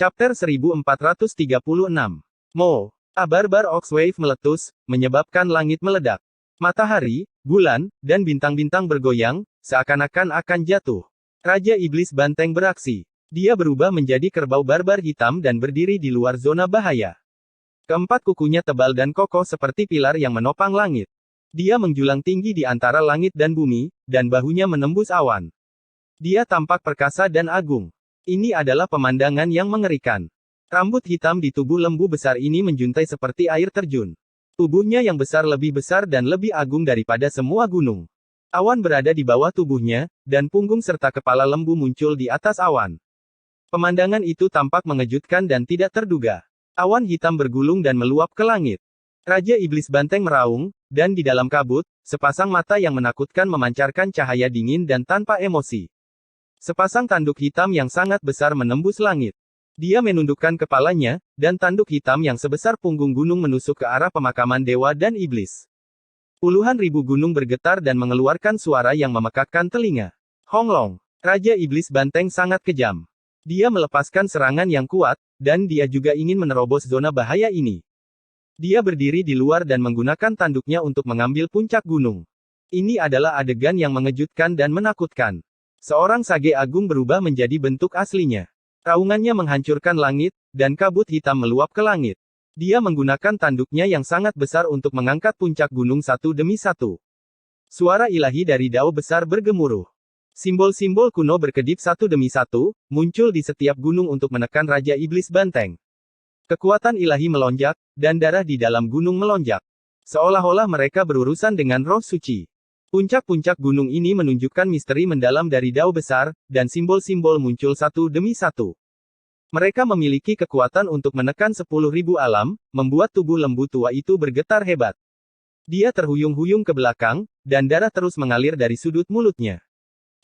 Chapter 1436. Mo. A barbar Oxwave meletus, menyebabkan langit meledak. Matahari, bulan, dan bintang-bintang bergoyang, seakan-akan akan jatuh. Raja Iblis Banteng beraksi. Dia berubah menjadi kerbau barbar hitam dan berdiri di luar zona bahaya. Keempat kukunya tebal dan kokoh seperti pilar yang menopang langit. Dia menjulang tinggi di antara langit dan bumi, dan bahunya menembus awan. Dia tampak perkasa dan agung. Ini adalah pemandangan yang mengerikan. Rambut hitam di tubuh lembu besar ini menjuntai seperti air terjun. Tubuhnya yang besar lebih besar dan lebih agung daripada semua gunung. Awan berada di bawah tubuhnya, dan punggung serta kepala lembu muncul di atas awan. Pemandangan itu tampak mengejutkan dan tidak terduga. Awan hitam bergulung dan meluap ke langit. Raja Iblis Banteng meraung, dan di dalam kabut, sepasang mata yang menakutkan memancarkan cahaya dingin dan tanpa emosi. Sepasang tanduk hitam yang sangat besar menembus langit. Dia menundukkan kepalanya, dan tanduk hitam yang sebesar punggung gunung menusuk ke arah pemakaman dewa dan iblis. Puluhan ribu gunung bergetar dan mengeluarkan suara yang memekakkan telinga. Honglong. Raja Iblis Banteng sangat kejam. Dia melepaskan serangan yang kuat, dan dia juga ingin menerobos zona bahaya ini. Dia berdiri di luar dan menggunakan tanduknya untuk mengambil puncak gunung. Ini adalah adegan yang mengejutkan dan menakutkan. Seorang sage agung berubah menjadi bentuk aslinya. Raungannya menghancurkan langit, dan kabut hitam meluap ke langit. Dia menggunakan tanduknya yang sangat besar untuk mengangkat puncak gunung satu demi satu. Suara ilahi dari dao besar bergemuruh. Simbol-simbol kuno berkedip satu demi satu, muncul di setiap gunung untuk menekan Raja Iblis Banteng. Kekuatan ilahi melonjak, dan darah di dalam gunung melonjak. Seolah-olah mereka berurusan dengan roh suci. Puncak-puncak gunung ini menunjukkan misteri mendalam dari dao besar, dan simbol-simbol muncul satu demi satu. Mereka memiliki kekuatan untuk menekan 10.000 alam, membuat tubuh lembu tua itu bergetar hebat. Dia terhuyung-huyung ke belakang, dan darah terus mengalir dari sudut mulutnya.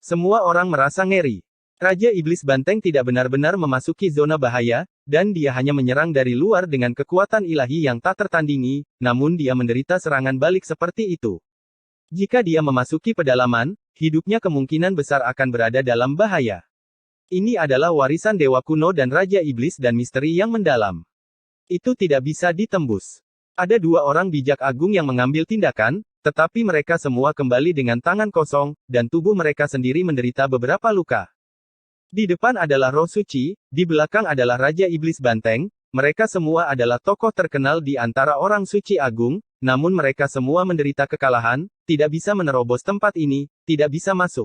Semua orang merasa ngeri. Raja Iblis Banteng tidak benar-benar memasuki zona bahaya, dan dia hanya menyerang dari luar dengan kekuatan ilahi yang tak tertandingi, namun dia menderita serangan balik seperti itu. Jika dia memasuki pedalaman, hidupnya kemungkinan besar akan berada dalam bahaya. Ini adalah warisan dewa kuno dan Raja Iblis dan misteri yang mendalam. Itu tidak bisa ditembus. Ada dua orang bijak agung yang mengambil tindakan, tetapi mereka semua kembali dengan tangan kosong, dan tubuh mereka sendiri menderita beberapa luka. Di depan adalah roh suci, di belakang adalah Raja Iblis Banteng, mereka semua adalah tokoh terkenal di antara orang suci agung, namun mereka semua menderita kekalahan, tidak bisa menerobos tempat ini, tidak bisa masuk.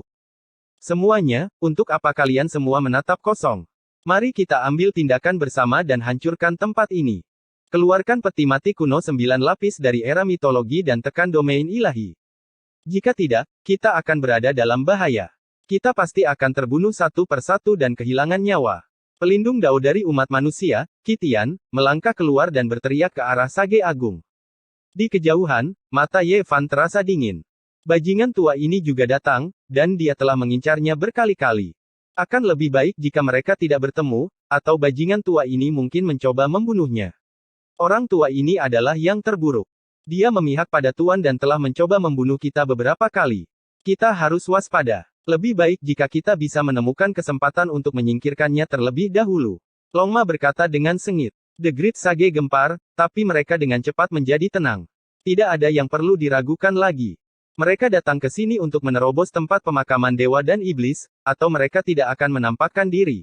Semuanya, untuk apa kalian semua menatap kosong? Mari kita ambil tindakan bersama dan hancurkan tempat ini. Keluarkan peti mati kuno 9 lapis dari era mitologi dan tekan domain ilahi. Jika tidak, kita akan berada dalam bahaya. Kita pasti akan terbunuh satu persatu dan kehilangan nyawa. Pelindung dao dari umat manusia, Kitian, melangkah keluar dan berteriak ke arah Sage Agung. Di kejauhan, mata Ye Fan terasa dingin. Bajingan tua ini juga datang, dan dia telah mengincarnya berkali-kali. Akan lebih baik jika mereka tidak bertemu, atau bajingan tua ini mungkin mencoba membunuhnya. Orang tua ini adalah yang terburuk. Dia memihak pada Tuan dan telah mencoba membunuh kita beberapa kali. Kita harus waspada. Lebih baik jika kita bisa menemukan kesempatan untuk menyingkirkannya terlebih dahulu. Longma berkata dengan sengit. The Great Sage gempar, tapi mereka dengan cepat menjadi tenang. Tidak ada yang perlu diragukan lagi. Mereka datang ke sini untuk menerobos tempat pemakaman dewa dan iblis, atau mereka tidak akan menampakkan diri.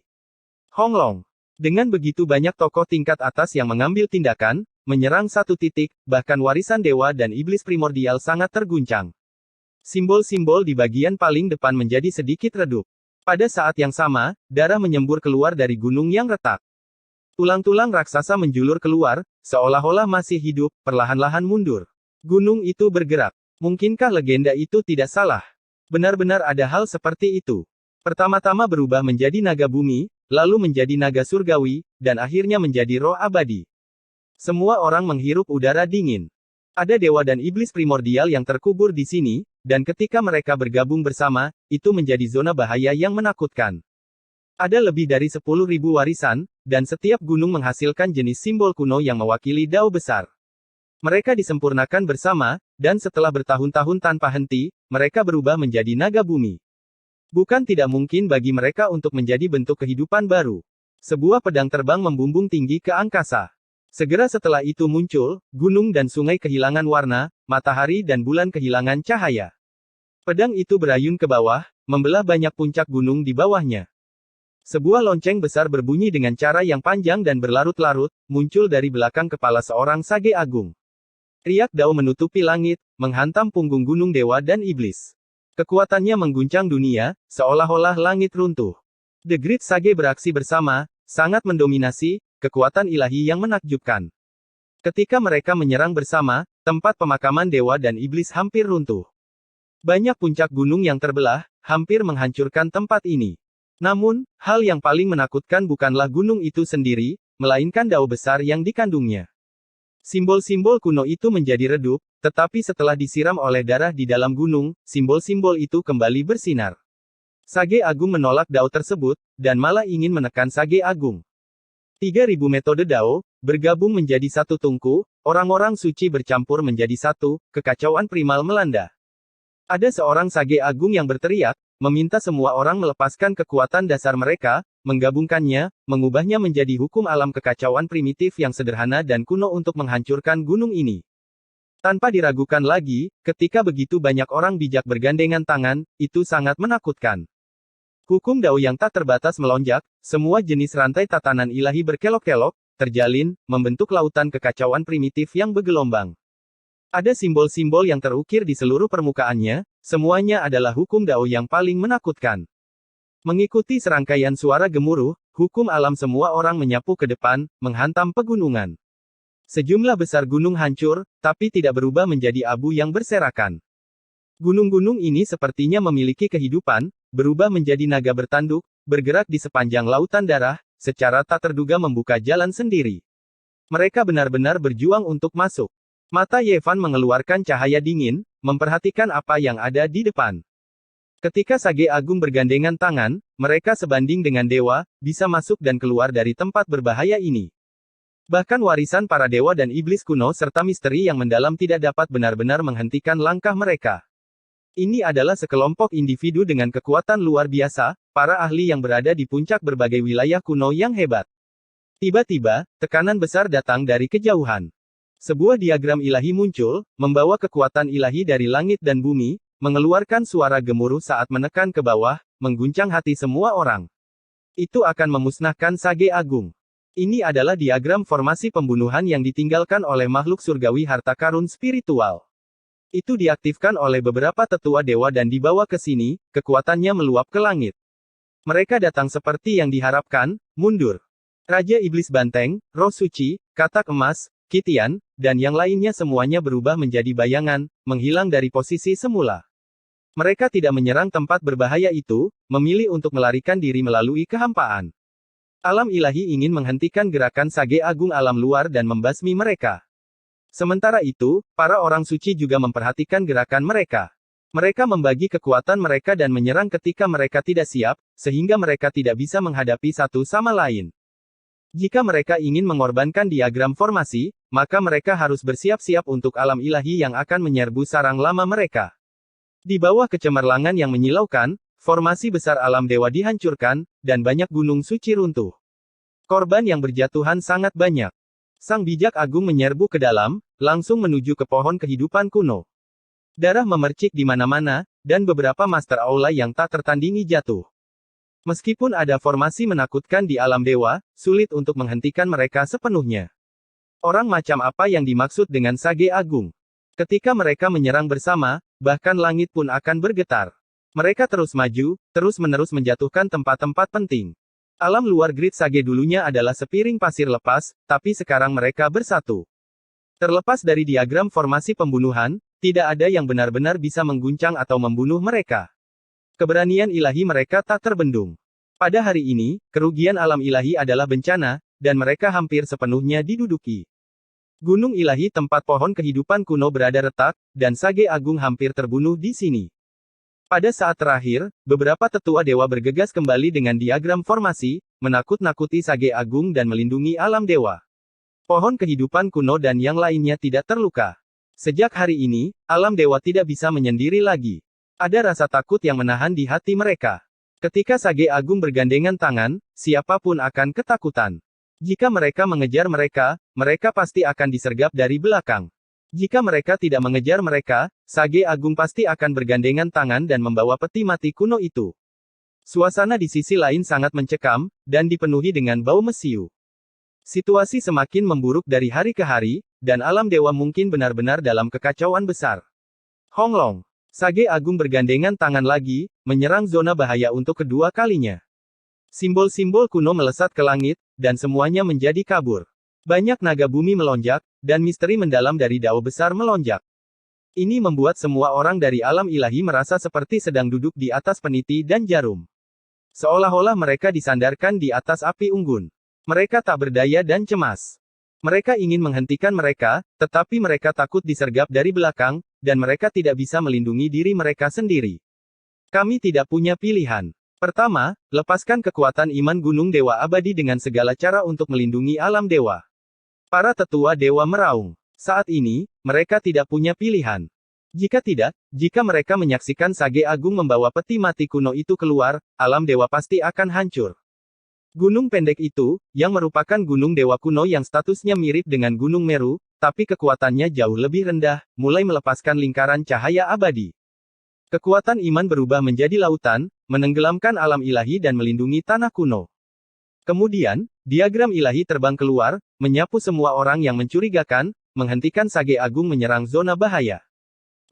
Honglong. Dengan begitu banyak tokoh tingkat atas yang mengambil tindakan, menyerang satu titik, bahkan warisan dewa dan iblis primordial sangat terguncang. Simbol-simbol di bagian paling depan menjadi sedikit redup. Pada saat yang sama, darah menyembur keluar dari gunung yang retak. Tulang-tulang raksasa menjulur keluar, seolah-olah masih hidup, perlahan-lahan mundur. Gunung itu bergerak. Mungkinkah legenda itu tidak salah? Benar-benar ada hal seperti itu. Pertama-tama berubah menjadi naga bumi, lalu menjadi naga surgawi, dan akhirnya menjadi roh abadi. Semua orang menghirup udara dingin. Ada dewa dan iblis primordial yang terkubur di sini, dan ketika mereka bergabung bersama, itu menjadi zona bahaya yang menakutkan. Ada lebih dari 10.000 warisan, dan setiap gunung menghasilkan jenis simbol kuno yang mewakili dao besar. Mereka disempurnakan bersama, dan setelah bertahun-tahun tanpa henti, mereka berubah menjadi naga bumi. Bukan tidak mungkin bagi mereka untuk menjadi bentuk kehidupan baru. Sebuah pedang terbang membumbung tinggi ke angkasa. Segera setelah itu muncul, gunung dan sungai kehilangan warna, matahari dan bulan kehilangan cahaya. Pedang itu berayun ke bawah, membelah banyak puncak gunung di bawahnya. Sebuah lonceng besar berbunyi dengan cara yang panjang dan berlarut-larut, muncul dari belakang kepala seorang sage agung. Riak Dao menutupi langit, menghantam punggung gunung dewa dan iblis. Kekuatannya mengguncang dunia, seolah-olah langit runtuh. The Great Sage beraksi bersama, sangat mendominasi, kekuatan ilahi yang menakjubkan. Ketika mereka menyerang bersama, tempat pemakaman dewa dan iblis hampir runtuh. Banyak puncak gunung yang terbelah, hampir menghancurkan tempat ini. Namun, hal yang paling menakutkan bukanlah gunung itu sendiri, melainkan dao besar yang dikandungnya. Simbol-simbol kuno itu menjadi redup, tetapi setelah disiram oleh darah di dalam gunung, simbol-simbol itu kembali bersinar. Sage Agung menolak dao tersebut, dan malah ingin menekan Sage Agung. 3000 metode dao, bergabung menjadi satu tungku, orang-orang suci bercampur menjadi satu, kekacauan primal melanda. Ada seorang Sage Agung yang berteriak, meminta semua orang melepaskan kekuatan dasar mereka, menggabungkannya, mengubahnya menjadi hukum alam kekacauan primitif yang sederhana dan kuno untuk menghancurkan gunung ini. Tanpa diragukan lagi, ketika begitu banyak orang bijak bergandengan tangan, itu sangat menakutkan. Hukum Dao yang tak terbatas melonjak, semua jenis rantai tatanan ilahi berkelok-kelok, terjalin, membentuk lautan kekacauan primitif yang bergelombang. Ada simbol-simbol yang terukir di seluruh permukaannya, semuanya adalah hukum Dao yang paling menakutkan. Mengikuti serangkaian suara gemuruh, hukum alam semua orang menyapu ke depan, menghantam pegunungan. Sejumlah besar gunung hancur, tapi tidak berubah menjadi abu yang berserakan. Gunung-gunung ini sepertinya memiliki kehidupan, berubah menjadi naga bertanduk, bergerak di sepanjang lautan darah, secara tak terduga membuka jalan sendiri. Mereka benar-benar berjuang untuk masuk. Mata Yevan mengeluarkan cahaya dingin, memperhatikan apa yang ada di depan. Ketika Sage Agung bergandengan tangan, mereka sebanding dengan dewa, bisa masuk dan keluar dari tempat berbahaya ini. Bahkan warisan para dewa dan iblis kuno serta misteri yang mendalam tidak dapat benar-benar menghentikan langkah mereka. Ini adalah sekelompok individu dengan kekuatan luar biasa, para ahli yang berada di puncak berbagai wilayah kuno yang hebat. Tiba-tiba, tekanan besar datang dari kejauhan. Sebuah diagram ilahi muncul, membawa kekuatan ilahi dari langit dan bumi, mengeluarkan suara gemuruh saat menekan ke bawah, mengguncang hati semua orang. Itu akan memusnahkan Sage Agung. Ini adalah diagram formasi pembunuhan yang ditinggalkan oleh makhluk surgawi harta karun spiritual. Itu diaktifkan oleh beberapa tetua dewa dan dibawa ke sini, kekuatannya meluap ke langit. Mereka datang seperti yang diharapkan, mundur. Raja Iblis Banteng, Roh Suci, Katak Emas, Kitian, dan yang lainnya semuanya berubah menjadi bayangan, menghilang dari posisi semula. Mereka tidak menyerang tempat berbahaya itu, memilih untuk melarikan diri melalui kehampaan. Alam ilahi ingin menghentikan gerakan Sage Agung alam luar dan membasmi mereka. Sementara itu, para orang suci juga memperhatikan gerakan mereka. Mereka membagi kekuatan mereka dan menyerang ketika mereka tidak siap, sehingga mereka tidak bisa menghadapi satu sama lain. Jika mereka ingin mengorbankan diagram formasi, maka mereka harus bersiap-siap untuk alam ilahi yang akan menyerbu sarang lama mereka. Di bawah kecemerlangan yang menyilaukan, formasi besar alam dewa dihancurkan, dan banyak gunung suci runtuh. Korban yang berjatuhan sangat banyak. Sang bijak agung menyerbu ke dalam, langsung menuju ke pohon kehidupan kuno. Darah memercik di mana-mana, dan beberapa master aula yang tak tertandingi jatuh. Meskipun ada formasi menakutkan di alam dewa, sulit untuk menghentikan mereka sepenuhnya. Orang macam apa yang dimaksud dengan Sage Agung? Ketika mereka menyerang bersama, bahkan langit pun akan bergetar. Mereka terus maju, terus-menerus menjatuhkan tempat-tempat penting. Alam luar Great Sage dulunya adalah sepiring pasir lepas, tapi sekarang mereka bersatu. Terlepas dari diagram formasi pembunuhan, tidak ada yang benar-benar bisa mengguncang atau membunuh mereka. Keberanian ilahi mereka tak terbendung. Pada hari ini, kerugian alam ilahi adalah bencana, dan mereka hampir sepenuhnya diduduki. Gunung ilahi tempat pohon kehidupan kuno berada retak, dan Sage Agung hampir terbunuh di sini. Pada saat terakhir, beberapa tetua dewa bergegas kembali dengan diagram formasi, menakut-nakuti Sage Agung dan melindungi alam dewa. Pohon kehidupan kuno dan yang lainnya tidak terluka. Sejak hari ini, alam dewa tidak bisa menyendiri lagi. Ada rasa takut yang menahan di hati mereka. Ketika Sage Agung bergandengan tangan, siapapun akan ketakutan. Jika mereka mengejar mereka, mereka pasti akan disergap dari belakang. Jika mereka tidak mengejar mereka, Sage Agung pasti akan bergandengan tangan dan membawa peti mati kuno itu. Suasana di sisi lain sangat mencekam, dan dipenuhi dengan bau mesiu. Situasi semakin memburuk dari hari ke hari, dan alam dewa mungkin benar-benar dalam kekacauan besar. Honglong. Sage Agung bergandengan tangan lagi, menyerang zona bahaya untuk kedua kalinya. Simbol-simbol kuno melesat ke langit, dan semuanya menjadi kabur. Banyak naga bumi melonjak, dan misteri mendalam dari dao besar melonjak. Ini membuat semua orang dari alam ilahi merasa seperti sedang duduk di atas peniti dan jarum. Seolah-olah mereka disandarkan di atas api unggun. Mereka tak berdaya dan cemas. Mereka ingin menghentikan mereka, tetapi mereka takut disergap dari belakang, dan mereka tidak bisa melindungi diri mereka sendiri. Kami tidak punya pilihan. Pertama, lepaskan kekuatan iman Gunung Dewa Abadi dengan segala cara untuk melindungi alam dewa. Para tetua dewa meraung. Saat ini, mereka tidak punya pilihan. Jika tidak, jika mereka menyaksikan Sage Agung membawa peti mati kuno itu keluar, alam dewa pasti akan hancur. Gunung pendek itu, yang merupakan gunung dewa kuno yang statusnya mirip dengan Gunung Meru, tapi kekuatannya jauh lebih rendah, mulai melepaskan lingkaran cahaya abadi. Kekuatan iman berubah menjadi lautan, menenggelamkan alam ilahi dan melindungi tanah kuno. Kemudian, diagram ilahi terbang keluar, menyapu semua orang yang mencurigakan, menghentikan Sage Agung menyerang zona bahaya.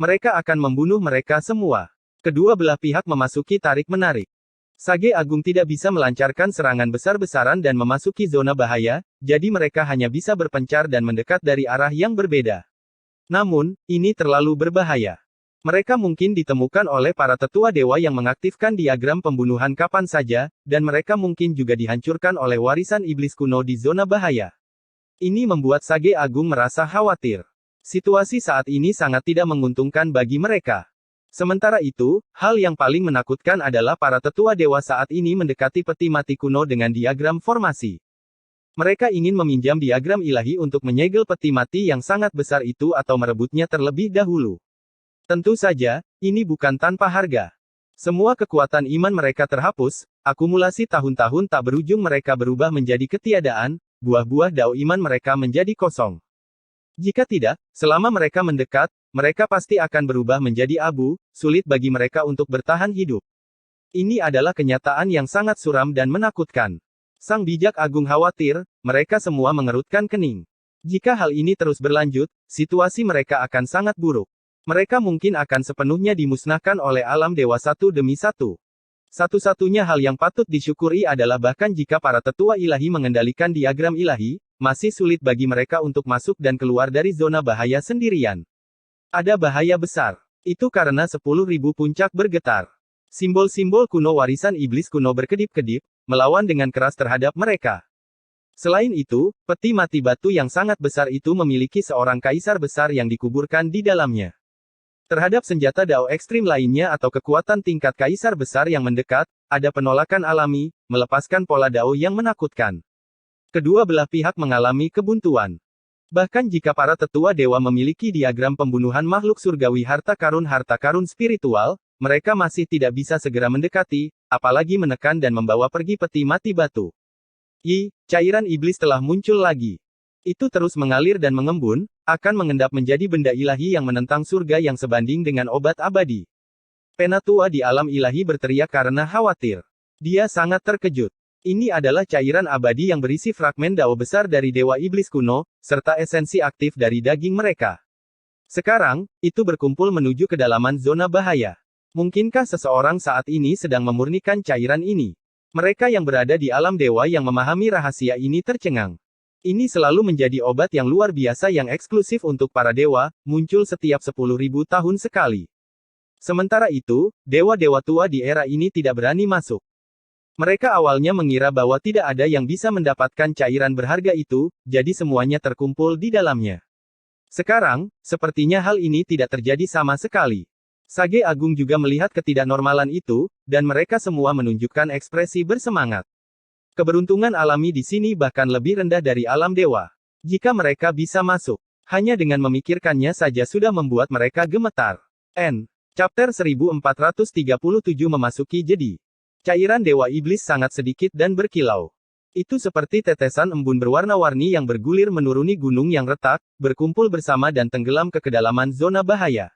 Mereka akan membunuh mereka semua. Kedua belah pihak memasuki tarik-menarik. Sage Agung tidak bisa melancarkan serangan besar-besaran dan memasuki zona bahaya, jadi mereka hanya bisa berpencar dan mendekat dari arah yang berbeda. Namun, ini terlalu berbahaya. Mereka mungkin ditemukan oleh para tetua dewa yang mengaktifkan diagram pembunuhan kapan saja, dan mereka mungkin juga dihancurkan oleh warisan iblis kuno di zona bahaya. Ini membuat Sage Agung merasa khawatir. Situasi saat ini sangat tidak menguntungkan bagi mereka. Sementara itu, hal yang paling menakutkan adalah para tetua dewa saat ini mendekati peti mati kuno dengan diagram formasi. Mereka ingin meminjam diagram ilahi untuk menyegel peti mati yang sangat besar itu atau merebutnya terlebih dahulu. Tentu saja, ini bukan tanpa harga. Semua kekuatan iman mereka terhapus, akumulasi tahun-tahun tak berujung mereka berubah menjadi ketiadaan, buah-buah dao iman mereka menjadi kosong. Jika tidak, selama mereka mendekat, mereka pasti akan berubah menjadi abu, sulit bagi mereka untuk bertahan hidup. Ini adalah kenyataan yang sangat suram dan menakutkan. Sang bijak agung khawatir, mereka semua mengerutkan kening. Jika hal ini terus berlanjut, situasi mereka akan sangat buruk. Mereka mungkin akan sepenuhnya dimusnahkan oleh alam dewa satu demi satu. Satu-satunya hal yang patut disyukuri adalah bahkan jika para tetua ilahi mengendalikan diagram ilahi, masih sulit bagi mereka untuk masuk dan keluar dari zona bahaya sendirian. Ada bahaya besar. Itu karena 10.000 puncak bergetar. Simbol-simbol kuno warisan iblis kuno berkedip-kedip, melawan dengan keras terhadap mereka. Selain itu, peti mati batu yang sangat besar itu memiliki seorang kaisar besar yang dikuburkan di dalamnya. Terhadap senjata dao ekstrim lainnya atau kekuatan tingkat kaisar besar yang mendekat, ada penolakan alami, melepaskan pola dao yang menakutkan. Kedua belah pihak mengalami kebuntuan. Bahkan jika para tetua dewa memiliki diagram pembunuhan makhluk surgawi harta karun spiritual, mereka masih tidak bisa segera mendekati, apalagi menekan dan membawa pergi peti mati batu. Cairan iblis telah muncul lagi. Itu terus mengalir dan mengembun, akan mengendap menjadi benda ilahi yang menentang surga yang sebanding dengan obat abadi. Penatua di alam ilahi berteriak karena khawatir. Dia sangat terkejut. Ini adalah cairan abadi yang berisi fragmen dao besar dari dewa iblis kuno, serta esensi aktif dari daging mereka. Sekarang, itu berkumpul menuju kedalaman zona bahaya. Mungkinkah seseorang saat ini sedang memurnikan cairan ini? Mereka yang berada di alam dewa yang memahami rahasia ini tercengang. Ini selalu menjadi obat yang luar biasa yang eksklusif untuk para dewa, muncul setiap 10.000 tahun sekali. Sementara itu, dewa-dewa tua di era ini tidak berani masuk. Mereka awalnya mengira bahwa tidak ada yang bisa mendapatkan cairan berharga itu, jadi semuanya terkumpul di dalamnya. Sekarang, sepertinya hal ini tidak terjadi sama sekali. Sage Agung juga melihat ketidaknormalan itu, dan mereka semua menunjukkan ekspresi bersemangat. Keberuntungan alami di sini bahkan lebih rendah dari alam dewa. Jika mereka bisa masuk, hanya dengan memikirkannya saja sudah membuat mereka gemetar. Chapter 1437 memasuki Jedi. Cairan Dewa Iblis sangat sedikit dan berkilau. Itu seperti tetesan embun berwarna-warni yang bergulir menuruni gunung yang retak, berkumpul bersama dan tenggelam ke kedalaman zona bahaya.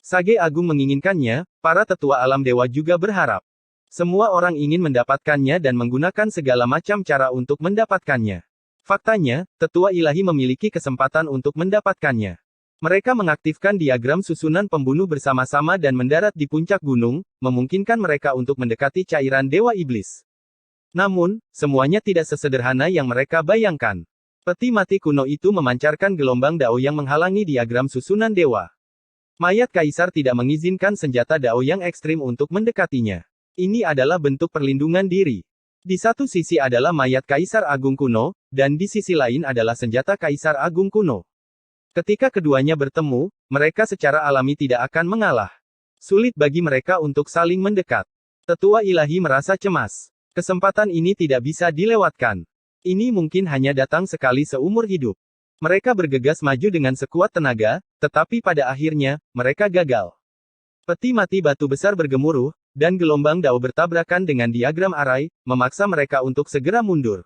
Sage Agung menginginkannya, para tetua alam dewa juga berharap. Semua orang ingin mendapatkannya dan menggunakan segala macam cara untuk mendapatkannya. Faktanya, tetua ilahi memiliki kesempatan untuk mendapatkannya. Mereka mengaktifkan diagram susunan pembunuh bersama-sama dan mendarat di puncak gunung, memungkinkan mereka untuk mendekati cairan Dewa Iblis. Namun, semuanya tidak sesederhana yang mereka bayangkan. Peti mati kuno itu memancarkan gelombang dao yang menghalangi diagram susunan dewa. Mayat kaisar tidak mengizinkan senjata dao yang ekstrim untuk mendekatinya. Ini adalah bentuk perlindungan diri. Di satu sisi adalah mayat kaisar agung kuno, dan di sisi lain adalah senjata kaisar agung kuno. Ketika keduanya bertemu, mereka secara alami tidak akan mengalah. Sulit bagi mereka untuk saling mendekat. Tetua ilahi merasa cemas. Kesempatan ini tidak bisa dilewatkan. Ini mungkin hanya datang sekali seumur hidup. Mereka bergegas maju dengan sekuat tenaga, tetapi pada akhirnya, mereka gagal. Peti mati batu besar bergemuruh, dan gelombang dao bertabrakan dengan diagram arai, memaksa mereka untuk segera mundur.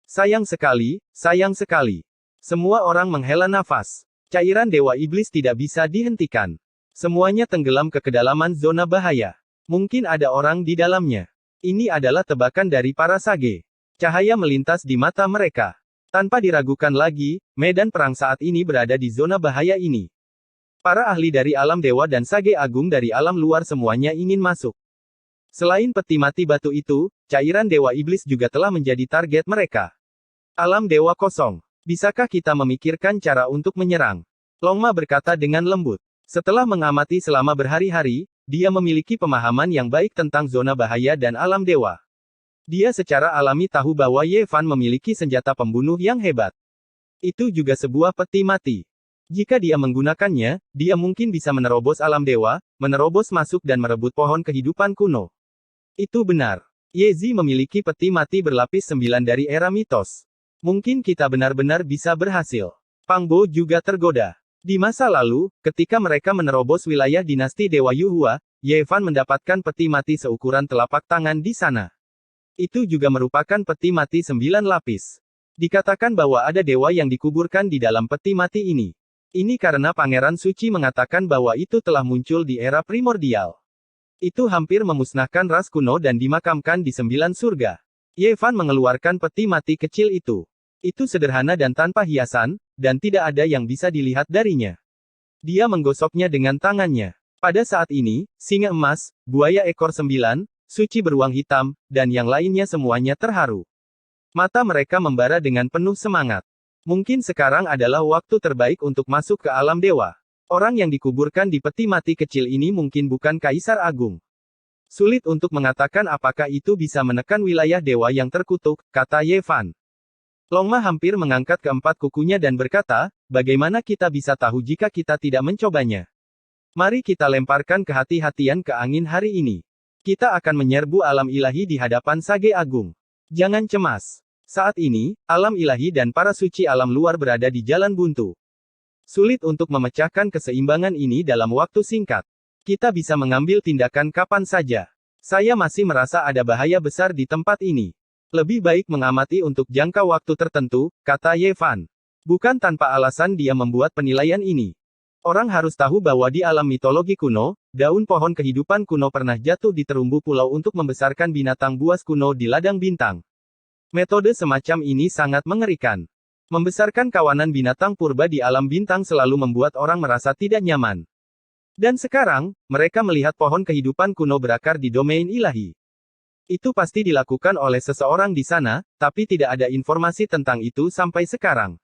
Sayang sekali, sayang sekali. Semua orang menghela nafas. Cairan Dewa Iblis tidak bisa dihentikan. Semuanya tenggelam ke kedalaman zona bahaya. Mungkin ada orang di dalamnya. Ini adalah tebakan dari para sage. Cahaya melintas di mata mereka. Tanpa diragukan lagi, medan perang saat ini berada di zona bahaya ini. Para ahli dari alam dewa dan sage agung dari alam luar semuanya ingin masuk. Selain peti mati batu itu, cairan Dewa Iblis juga telah menjadi target mereka. Alam dewa kosong. Bisakah kita memikirkan cara untuk menyerang? Longma berkata dengan lembut. Setelah mengamati selama berhari-hari, dia memiliki pemahaman yang baik tentang zona bahaya dan alam dewa. Dia secara alami tahu bahwa Ye Fan memiliki senjata pembunuh yang hebat. Itu juga sebuah peti mati. Jika dia menggunakannya, dia mungkin bisa menerobos alam dewa, menerobos masuk dan merebut pohon kehidupan kuno. Itu benar. Ye Zi memiliki peti mati berlapis 9 dari era mitos. Mungkin kita benar-benar bisa berhasil. Pang Bo juga tergoda. Di masa lalu, ketika mereka menerobos wilayah dinasti Dewa Yuhua, Ye Fan mendapatkan peti mati seukuran telapak tangan di sana. Itu juga merupakan peti mati 9 lapis. Dikatakan bahwa ada dewa yang dikuburkan di dalam peti mati ini. Ini karena Pangeran Suci mengatakan bahwa itu telah muncul di era primordial. Itu hampir memusnahkan ras kuno dan dimakamkan di 9 surga. Ye Fan mengeluarkan peti mati kecil itu. Itu sederhana dan tanpa hiasan, dan tidak ada yang bisa dilihat darinya. Dia menggosoknya dengan tangannya. Pada saat ini, singa emas, buaya ekor 9, suci beruang hitam, dan yang lainnya semuanya terharu. Mata mereka membara dengan penuh semangat. Mungkin sekarang adalah waktu terbaik untuk masuk ke alam dewa. Orang yang dikuburkan di peti mati kecil ini mungkin bukan Kaisar Agung. Sulit untuk mengatakan apakah itu bisa menekan wilayah dewa yang terkutuk, kata Ye Fan. Longma hampir mengangkat keempat kukunya dan berkata, bagaimana kita bisa tahu jika kita tidak mencobanya? Mari kita lemparkan kehati-hatian ke angin hari ini. Kita akan menyerbu alam ilahi di hadapan Sage Agung. Jangan cemas. Saat ini, alam ilahi dan para suci alam luar berada di jalan buntu. Sulit untuk memecahkan keseimbangan ini dalam waktu singkat. Kita bisa mengambil tindakan kapan saja. Saya masih merasa ada bahaya besar di tempat ini. Lebih baik mengamati untuk jangka waktu tertentu, kata Ye Fan. Bukan tanpa alasan dia membuat penilaian ini. Orang harus tahu bahwa di alam mitologi kuno, daun pohon kehidupan kuno pernah jatuh di terumbu pulau untuk membesarkan binatang buas kuno di ladang bintang. Metode semacam ini sangat mengerikan. Membesarkan kawanan binatang purba di alam bintang selalu membuat orang merasa tidak nyaman. Dan sekarang, mereka melihat pohon kehidupan kuno berakar di domain ilahi. Itu pasti dilakukan oleh seseorang di sana, tapi tidak ada informasi tentang itu sampai sekarang.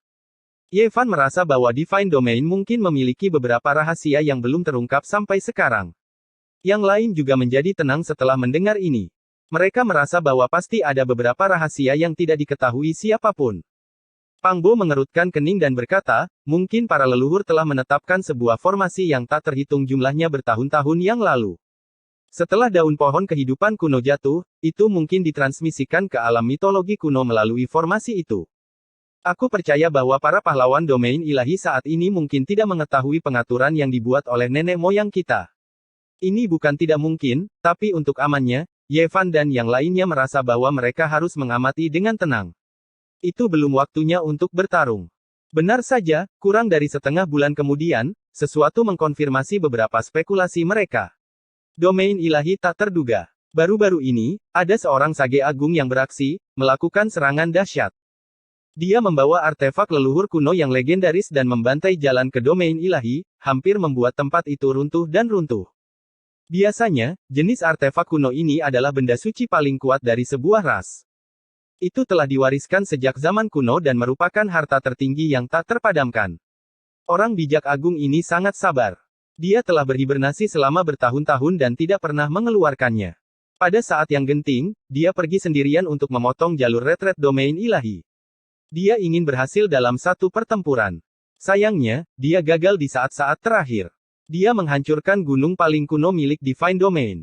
Ye Fan merasa bahwa Divine Domain mungkin memiliki beberapa rahasia yang belum terungkap sampai sekarang. Yang lain juga menjadi tenang setelah mendengar ini. Mereka merasa bahwa pasti ada beberapa rahasia yang tidak diketahui siapapun. Pang Bo mengerutkan kening dan berkata, mungkin para leluhur telah menetapkan sebuah formasi yang tak terhitung jumlahnya bertahun-tahun yang lalu. Setelah daun pohon kehidupan kuno jatuh, itu mungkin ditransmisikan ke alam mitologi kuno melalui formasi itu. Aku percaya bahwa para pahlawan domain ilahi saat ini mungkin tidak mengetahui pengaturan yang dibuat oleh nenek moyang kita. Ini bukan tidak mungkin, tapi untuk amannya, Yevan dan yang lainnya merasa bahwa mereka harus mengamati dengan tenang. Itu belum waktunya untuk bertarung. Benar saja, kurang dari setengah bulan kemudian, sesuatu mengkonfirmasi beberapa spekulasi mereka. Domain ilahi tak terduga. Baru-baru ini, ada seorang sage agung yang beraksi, melakukan serangan dahsyat. Dia membawa artefak leluhur kuno yang legendaris dan membantai jalan ke domain ilahi, hampir membuat tempat itu runtuh dan runtuh. Biasanya, jenis artefak kuno ini adalah benda suci paling kuat dari sebuah ras. Itu telah diwariskan sejak zaman kuno dan merupakan harta tertinggi yang tak terpadamkan. Orang bijak agung ini sangat sabar. Dia telah berhibernasi selama bertahun-tahun dan tidak pernah mengeluarkannya. Pada saat yang genting, dia pergi sendirian untuk memotong jalur retret domain ilahi. Dia ingin berhasil dalam satu pertempuran. Sayangnya, dia gagal di saat-saat terakhir. Dia menghancurkan gunung paling kuno milik Divine Domain.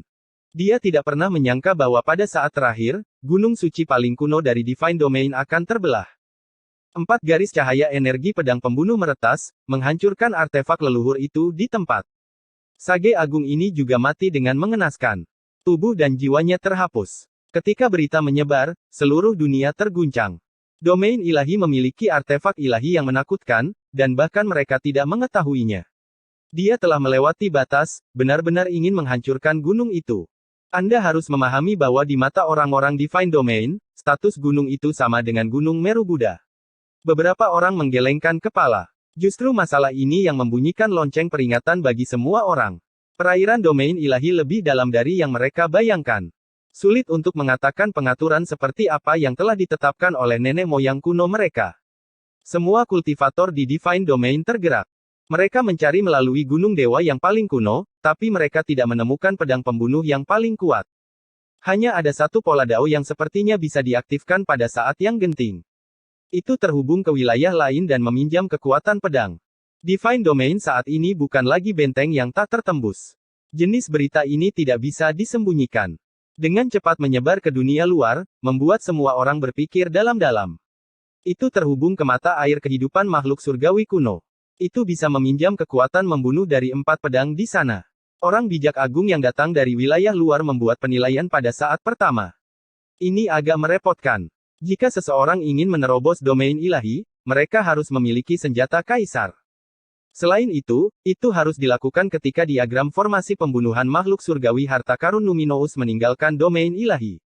Dia tidak pernah menyangka bahwa pada saat terakhir, gunung suci paling kuno dari Divine Domain akan terbelah. 4 garis cahaya energi pedang pembunuh meretas, menghancurkan artefak leluhur itu di tempat. Sage agung ini juga mati dengan mengenaskan. Tubuh dan jiwanya terhapus. Ketika berita menyebar, seluruh dunia terguncang. Domain ilahi memiliki artefak ilahi yang menakutkan, dan bahkan mereka tidak mengetahuinya. Dia telah melewati batas, benar-benar ingin menghancurkan gunung itu. Anda harus memahami bahwa di mata orang-orang Divine Domain, status gunung itu sama dengan Gunung Meru Buddha. Beberapa orang menggelengkan kepala. Justru masalah ini yang membunyikan lonceng peringatan bagi semua orang. Perairan domain ilahi lebih dalam dari yang mereka bayangkan. Sulit untuk mengatakan pengaturan seperti apa yang telah ditetapkan oleh nenek moyang kuno mereka. Semua kultivator di Divine Domain tergerak. Mereka mencari melalui gunung dewa yang paling kuno, tapi mereka tidak menemukan pedang pembunuh yang paling kuat. Hanya ada satu pola dao yang sepertinya bisa diaktifkan pada saat yang genting. Itu terhubung ke wilayah lain dan meminjam kekuatan pedang. Divine Domain saat ini bukan lagi benteng yang tak tertembus. Jenis berita ini tidak bisa disembunyikan. Dengan cepat menyebar ke dunia luar, membuat semua orang berpikir dalam-dalam. Itu terhubung ke mata air kehidupan makhluk surgawi kuno. Itu bisa meminjam kekuatan membunuh dari 4 pedang di sana. Orang bijak agung yang datang dari wilayah luar membuat penilaian pada saat pertama. Ini agak merepotkan. Jika seseorang ingin menerobos domain ilahi, mereka harus memiliki senjata kaisar. Selain itu harus dilakukan ketika diagram formasi pembunuhan makhluk surgawi harta karun Numinous meninggalkan domain ilahi.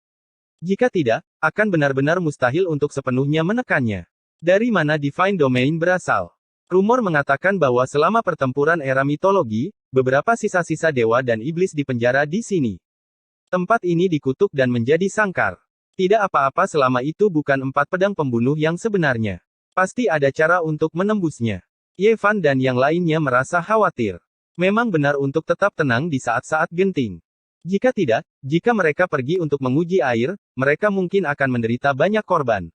Jika tidak, akan benar-benar mustahil untuk sepenuhnya menekannya. Dari mana Divine Domain berasal? Rumor mengatakan bahwa selama pertempuran era mitologi, beberapa sisa-sisa dewa dan iblis dipenjara di sini. Tempat ini dikutuk dan menjadi sangkar. Tidak apa-apa selama itu bukan 4 pedang pembunuh yang sebenarnya. Pasti ada cara untuk menembusnya. Yevan dan yang lainnya merasa khawatir. Memang benar untuk tetap tenang di saat-saat genting. Jika tidak, jika mereka pergi untuk menguji air, mereka mungkin akan menderita banyak korban.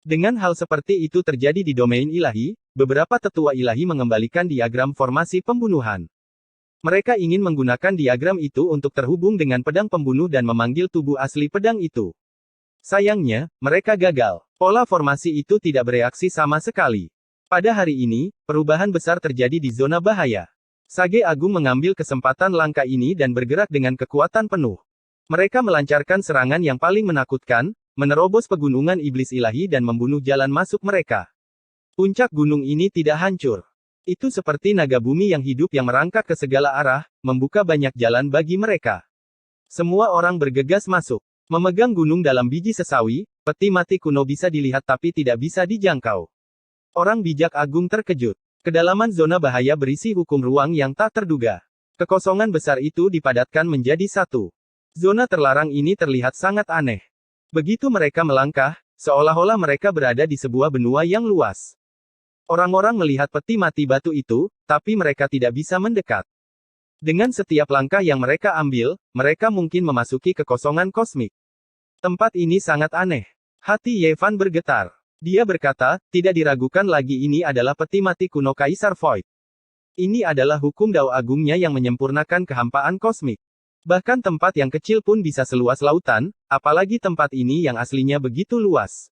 Dengan hal seperti itu terjadi di domain ilahi, beberapa tetua ilahi mengembalikan diagram formasi pembunuhan. Mereka ingin menggunakan diagram itu untuk terhubung dengan pedang pembunuh dan memanggil tubuh asli pedang itu. Sayangnya, mereka gagal. Pola formasi itu tidak bereaksi sama sekali. Pada hari ini, perubahan besar terjadi di zona bahaya. Sage Agung mengambil kesempatan langka ini dan bergerak dengan kekuatan penuh. Mereka melancarkan serangan yang paling menakutkan, menerobos pegunungan iblis ilahi dan membunuh jalan masuk mereka. Puncak gunung ini tidak hancur. Itu seperti naga bumi yang hidup yang merangkak ke segala arah, membuka banyak jalan bagi mereka. Semua orang bergegas masuk. Memegang gunung dalam biji sesawi, peti mati kuno bisa dilihat tapi tidak bisa dijangkau. Orang bijak agung terkejut. Kedalaman zona bahaya berisi hukum ruang yang tak terduga. Kekosongan besar itu dipadatkan menjadi satu. Zona terlarang ini terlihat sangat aneh. Begitu mereka melangkah, seolah-olah mereka berada di sebuah benua yang luas. Orang-orang melihat peti mati batu itu, tapi mereka tidak bisa mendekat. Dengan setiap langkah yang mereka ambil, mereka mungkin memasuki kekosongan kosmik. Tempat ini sangat aneh. Hati Yevan bergetar. Dia berkata, tidak diragukan lagi ini adalah peti mati kuno Kaisar Void. Ini adalah hukum Dao Agungnya yang menyempurnakan kehampaan kosmik. Bahkan tempat yang kecil pun bisa seluas lautan, apalagi tempat ini yang aslinya begitu luas.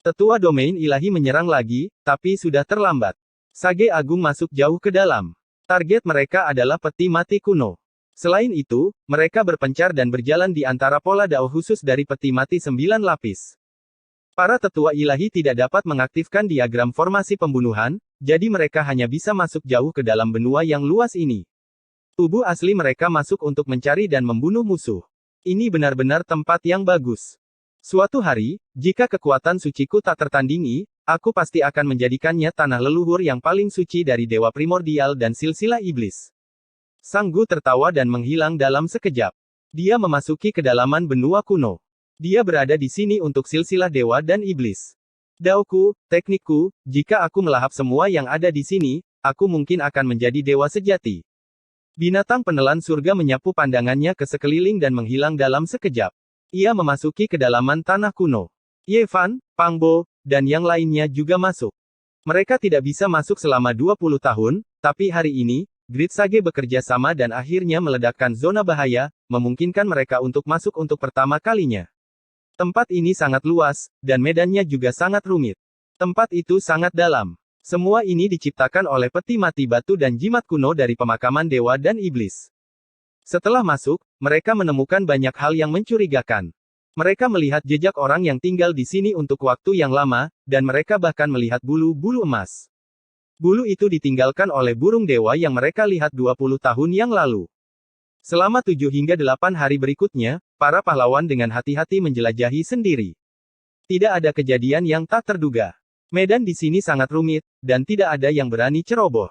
Tetua domain ilahi menyerang lagi, tapi sudah terlambat. Sage Agung masuk jauh ke dalam. Target mereka adalah peti mati kuno. Selain itu, mereka berpencar dan berjalan di antara pola dao khusus dari peti mati 9 lapis. Para tetua ilahi tidak dapat mengaktifkan diagram formasi pembunuhan, jadi mereka hanya bisa masuk jauh ke dalam benua yang luas ini. Tubuh asli mereka masuk untuk mencari dan membunuh musuh. Ini benar-benar tempat yang bagus. Suatu hari, jika kekuatan suciku tak tertandingi, aku pasti akan menjadikannya tanah leluhur yang paling suci dari dewa primordial dan silsilah iblis. Sang Gu tertawa dan menghilang dalam sekejap. Dia memasuki kedalaman benua kuno. Dia berada di sini untuk silsilah dewa dan iblis. Daoku, teknikku, jika aku melahap semua yang ada di sini, aku mungkin akan menjadi dewa sejati. Binatang penelan surga menyapu pandangannya ke sekeliling dan menghilang dalam sekejap. Ia memasuki kedalaman tanah kuno. Ye Fan, Pang Bo, dan yang lainnya juga masuk. Mereka tidak bisa masuk selama 20 tahun, tapi hari ini, Grid Sage bekerja sama dan akhirnya meledakkan zona bahaya, memungkinkan mereka untuk masuk untuk pertama kalinya. Tempat ini sangat luas, dan medannya juga sangat rumit. Tempat itu sangat dalam. Semua ini diciptakan oleh peti mati batu dan jimat kuno dari pemakaman dewa dan iblis. Setelah masuk, mereka menemukan banyak hal yang mencurigakan. Mereka melihat jejak orang yang tinggal di sini untuk waktu yang lama, dan mereka bahkan melihat bulu-bulu emas. Bulu itu ditinggalkan oleh burung dewa yang mereka lihat 20 tahun yang lalu. Selama 7 hingga 8 hari berikutnya, para pahlawan dengan hati-hati menjelajahi sendiri. Tidak ada kejadian yang tak terduga. Medan di sini sangat rumit, dan tidak ada yang berani ceroboh.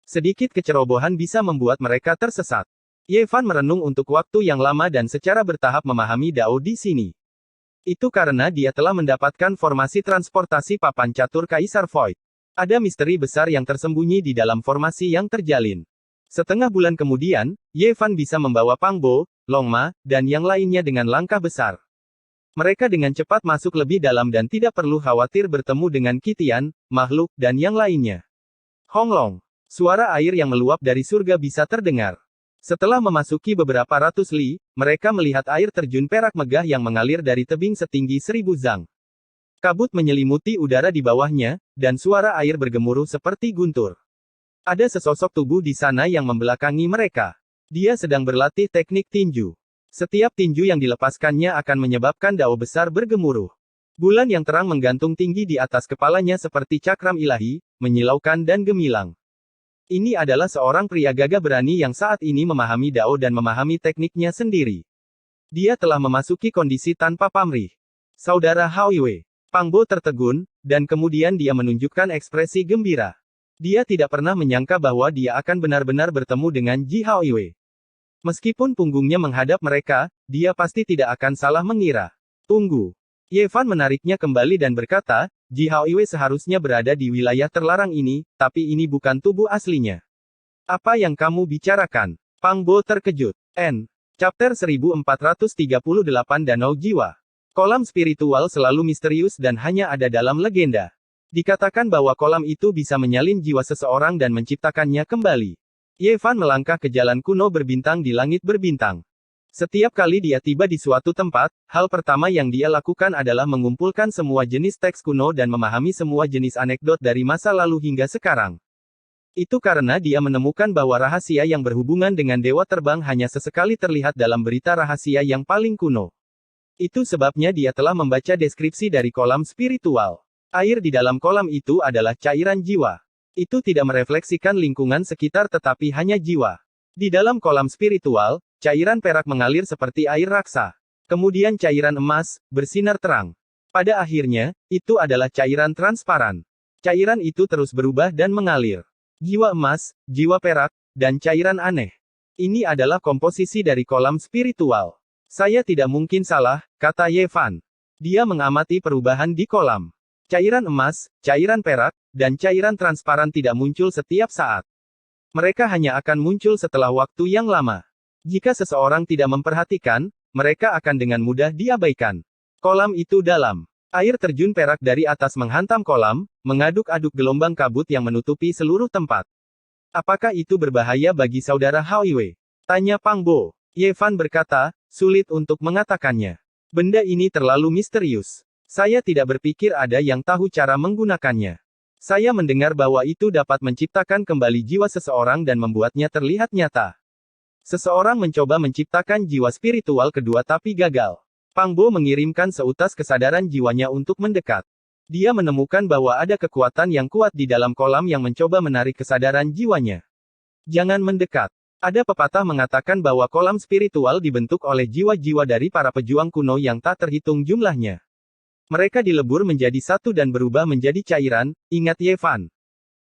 Sedikit kecerobohan bisa membuat mereka tersesat. Ye Fan merenung untuk waktu yang lama dan secara bertahap memahami Dao di sini. Itu karena dia telah mendapatkan formasi transportasi papan catur Kaisar Void. Ada misteri besar yang tersembunyi di dalam formasi yang terjalin. Setengah bulan kemudian, Ye Fan bisa membawa Pang Bo, Long Ma, dan yang lainnya dengan langkah besar. Mereka dengan cepat masuk lebih dalam dan tidak perlu khawatir bertemu dengan Kitian, makhluk, dan yang lainnya. Honglong. Suara air yang meluap dari surga bisa terdengar. Setelah memasuki beberapa ratus li, mereka melihat air terjun perak megah yang mengalir dari tebing setinggi 1000 zang. Kabut menyelimuti udara di bawahnya, dan suara air bergemuruh seperti guntur. Ada sesosok tubuh di sana yang membelakangi mereka. Dia sedang berlatih teknik tinju. Setiap tinju yang dilepaskannya akan menyebabkan dao besar bergemuruh. Bulan yang terang menggantung tinggi di atas kepalanya seperti cakram ilahi, menyilaukan dan gemilang. Ini adalah seorang pria gagah berani yang saat ini memahami dao dan memahami tekniknya sendiri. Dia telah memasuki kondisi tanpa pamrih. Saudara Hao Yue. Pang Bo tertegun, dan kemudian dia menunjukkan ekspresi gembira. Dia tidak pernah menyangka bahwa dia akan benar-benar bertemu dengan Ji Hao Yue. Meskipun punggungnya menghadap mereka, dia pasti tidak akan salah mengira. Tunggu. Ye Fan menariknya kembali dan berkata, Ji Hao Yue seharusnya berada di wilayah terlarang ini, tapi ini bukan tubuh aslinya. Apa yang kamu bicarakan? Pang Bo terkejut. N. Chapter 1438 Danau Jiwa. Kolam spiritual selalu misterius dan hanya ada dalam legenda. Dikatakan bahwa kolam itu bisa menyalin jiwa seseorang dan menciptakannya kembali. Ye Fan melangkah ke jalan kuno berbintang di langit berbintang. Setiap kali dia tiba di suatu tempat, hal pertama yang dia lakukan adalah mengumpulkan semua jenis teks kuno dan memahami semua jenis anekdot dari masa lalu hingga sekarang. Itu karena dia menemukan bahwa rahasia yang berhubungan dengan dewa terbang hanya sesekali terlihat dalam berita rahasia yang paling kuno. Itu sebabnya dia telah membaca deskripsi dari kolam spiritual. Air di dalam kolam itu adalah cairan jiwa. Itu tidak merefleksikan lingkungan sekitar tetapi hanya jiwa. Di dalam kolam spiritual, cairan perak mengalir seperti air raksa. Kemudian cairan emas, bersinar terang. Pada akhirnya, itu adalah cairan transparan. Cairan itu terus berubah dan mengalir. Jiwa emas, jiwa perak, dan cairan aneh. Ini adalah komposisi dari kolam spiritual. Saya tidak mungkin salah, kata Ye Fan. Dia mengamati perubahan di kolam. Cairan emas, cairan perak, dan cairan transparan tidak muncul setiap saat. Mereka hanya akan muncul setelah waktu yang lama. Jika seseorang tidak memperhatikan, mereka akan dengan mudah diabaikan. Kolam itu dalam. Air terjun perak dari atas menghantam kolam, mengaduk-aduk gelombang kabut yang menutupi seluruh tempat. Apakah itu berbahaya bagi saudara Hao Yue? Tanya Pang Bo. Ye Fan berkata, sulit untuk mengatakannya. Benda ini terlalu misterius. Saya tidak berpikir ada yang tahu cara menggunakannya. Saya mendengar bahwa itu dapat menciptakan kembali jiwa seseorang dan membuatnya terlihat nyata. Seseorang mencoba menciptakan jiwa spiritual kedua tapi gagal. Pang Bo mengirimkan seutas kesadaran jiwanya untuk mendekat. Dia menemukan bahwa ada kekuatan yang kuat di dalam kolam yang mencoba menarik kesadaran jiwanya. Jangan mendekat. Ada pepatah mengatakan bahwa kolam spiritual dibentuk oleh jiwa-jiwa dari para pejuang kuno yang tak terhitung jumlahnya. Mereka dilebur menjadi satu dan berubah menjadi cairan, ingat Ye Fan.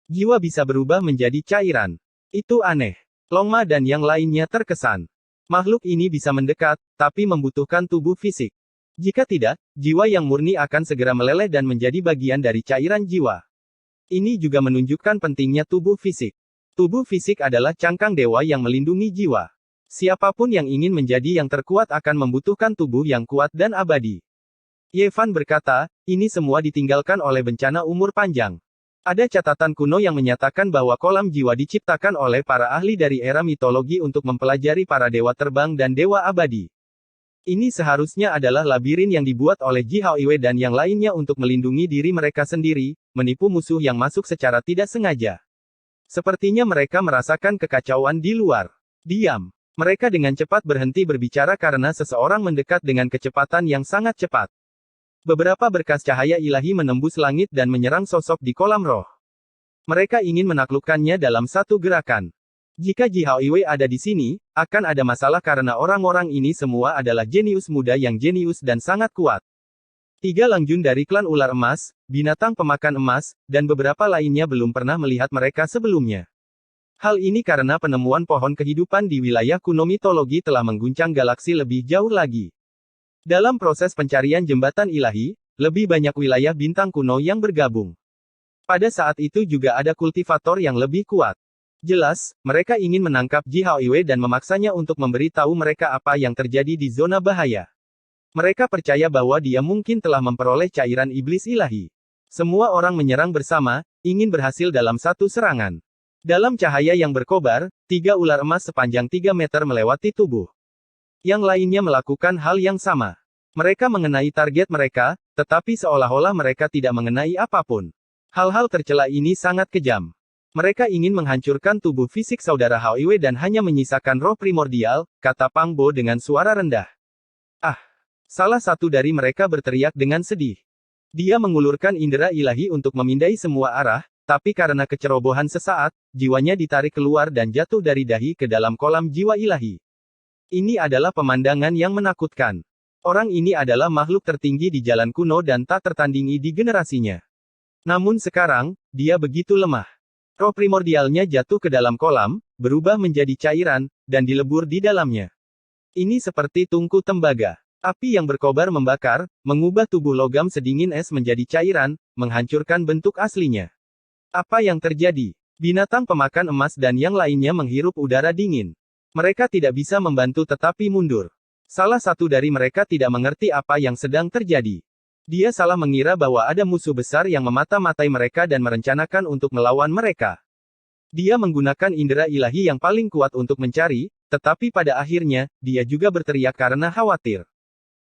Jiwa bisa berubah menjadi cairan. Itu aneh. Longma dan yang lainnya terkesan. Makhluk ini bisa mendekat, tapi membutuhkan tubuh fisik. Jika tidak, jiwa yang murni akan segera meleleh dan menjadi bagian dari cairan jiwa. Ini juga menunjukkan pentingnya tubuh fisik. Tubuh fisik adalah cangkang dewa yang melindungi jiwa. Siapapun yang ingin menjadi yang terkuat akan membutuhkan tubuh yang kuat dan abadi. Ye Fan berkata, ini semua ditinggalkan oleh bencana umur panjang. Ada catatan kuno yang menyatakan bahwa kolam jiwa diciptakan oleh para ahli dari era mitologi untuk mempelajari para dewa terbang dan dewa abadi. Ini seharusnya adalah labirin yang dibuat oleh Ji Hao Iwe dan yang lainnya untuk melindungi diri mereka sendiri, menipu musuh yang masuk secara tidak sengaja. Sepertinya mereka merasakan kekacauan di luar. Diam. Mereka dengan cepat berhenti berbicara karena seseorang mendekat dengan kecepatan yang sangat cepat. Beberapa berkas cahaya ilahi menembus langit dan menyerang sosok di kolam roh. Mereka ingin menaklukkannya dalam satu gerakan. Jika Ji Hao Iwe ada di sini, akan ada masalah karena orang-orang ini semua adalah jenius muda yang jenius dan sangat kuat. 3 Langjun dari klan ular emas, binatang pemakan emas, dan beberapa lainnya belum pernah melihat mereka sebelumnya. Hal ini karena penemuan pohon kehidupan di wilayah kuno mitologi telah mengguncang galaksi lebih jauh lagi. Dalam proses pencarian jembatan ilahi, lebih banyak wilayah bintang kuno yang bergabung. Pada saat itu juga ada kultivator yang lebih kuat. Jelas, mereka ingin menangkap Ji Hao Iwe dan memaksanya untuk memberi tahu mereka apa yang terjadi di zona bahaya. Mereka percaya bahwa dia mungkin telah memperoleh cairan iblis ilahi. Semua orang menyerang bersama, ingin berhasil dalam satu serangan. Dalam cahaya yang berkobar, 3 ular emas sepanjang 3 meter melewati tubuh. Yang lainnya melakukan hal yang sama. Mereka mengenai target mereka, tetapi seolah-olah mereka tidak mengenai apapun. Hal-hal tercela ini sangat kejam. Mereka ingin menghancurkan tubuh fisik saudara Hao Iwe dan hanya menyisakan roh primordial, kata Pang Bo dengan suara rendah. Ah! Salah satu dari mereka berteriak dengan sedih. Dia mengulurkan indera ilahi untuk memindai semua arah, tapi karena kecerobohan sesaat, jiwanya ditarik keluar dan jatuh dari dahi ke dalam kolam jiwa ilahi. Ini adalah pemandangan yang menakutkan. Orang ini adalah makhluk tertinggi di jalan kuno dan tak tertandingi di generasinya. Namun sekarang, dia begitu lemah. Roh primordialnya jatuh ke dalam kolam, berubah menjadi cairan, dan dilebur di dalamnya. Ini seperti tungku tembaga. Api yang berkobar membakar, mengubah tubuh logam sedingin es menjadi cairan, menghancurkan bentuk aslinya. Apa yang terjadi? Binatang pemakan emas dan yang lainnya menghirup udara dingin. Mereka tidak bisa membantu tetapi mundur. Salah satu dari mereka tidak mengerti apa yang sedang terjadi. Dia salah mengira bahwa ada musuh besar yang memata-matai mereka dan merencanakan untuk melawan mereka. Dia menggunakan indera ilahi yang paling kuat untuk mencari, tetapi pada akhirnya, dia juga berteriak karena khawatir.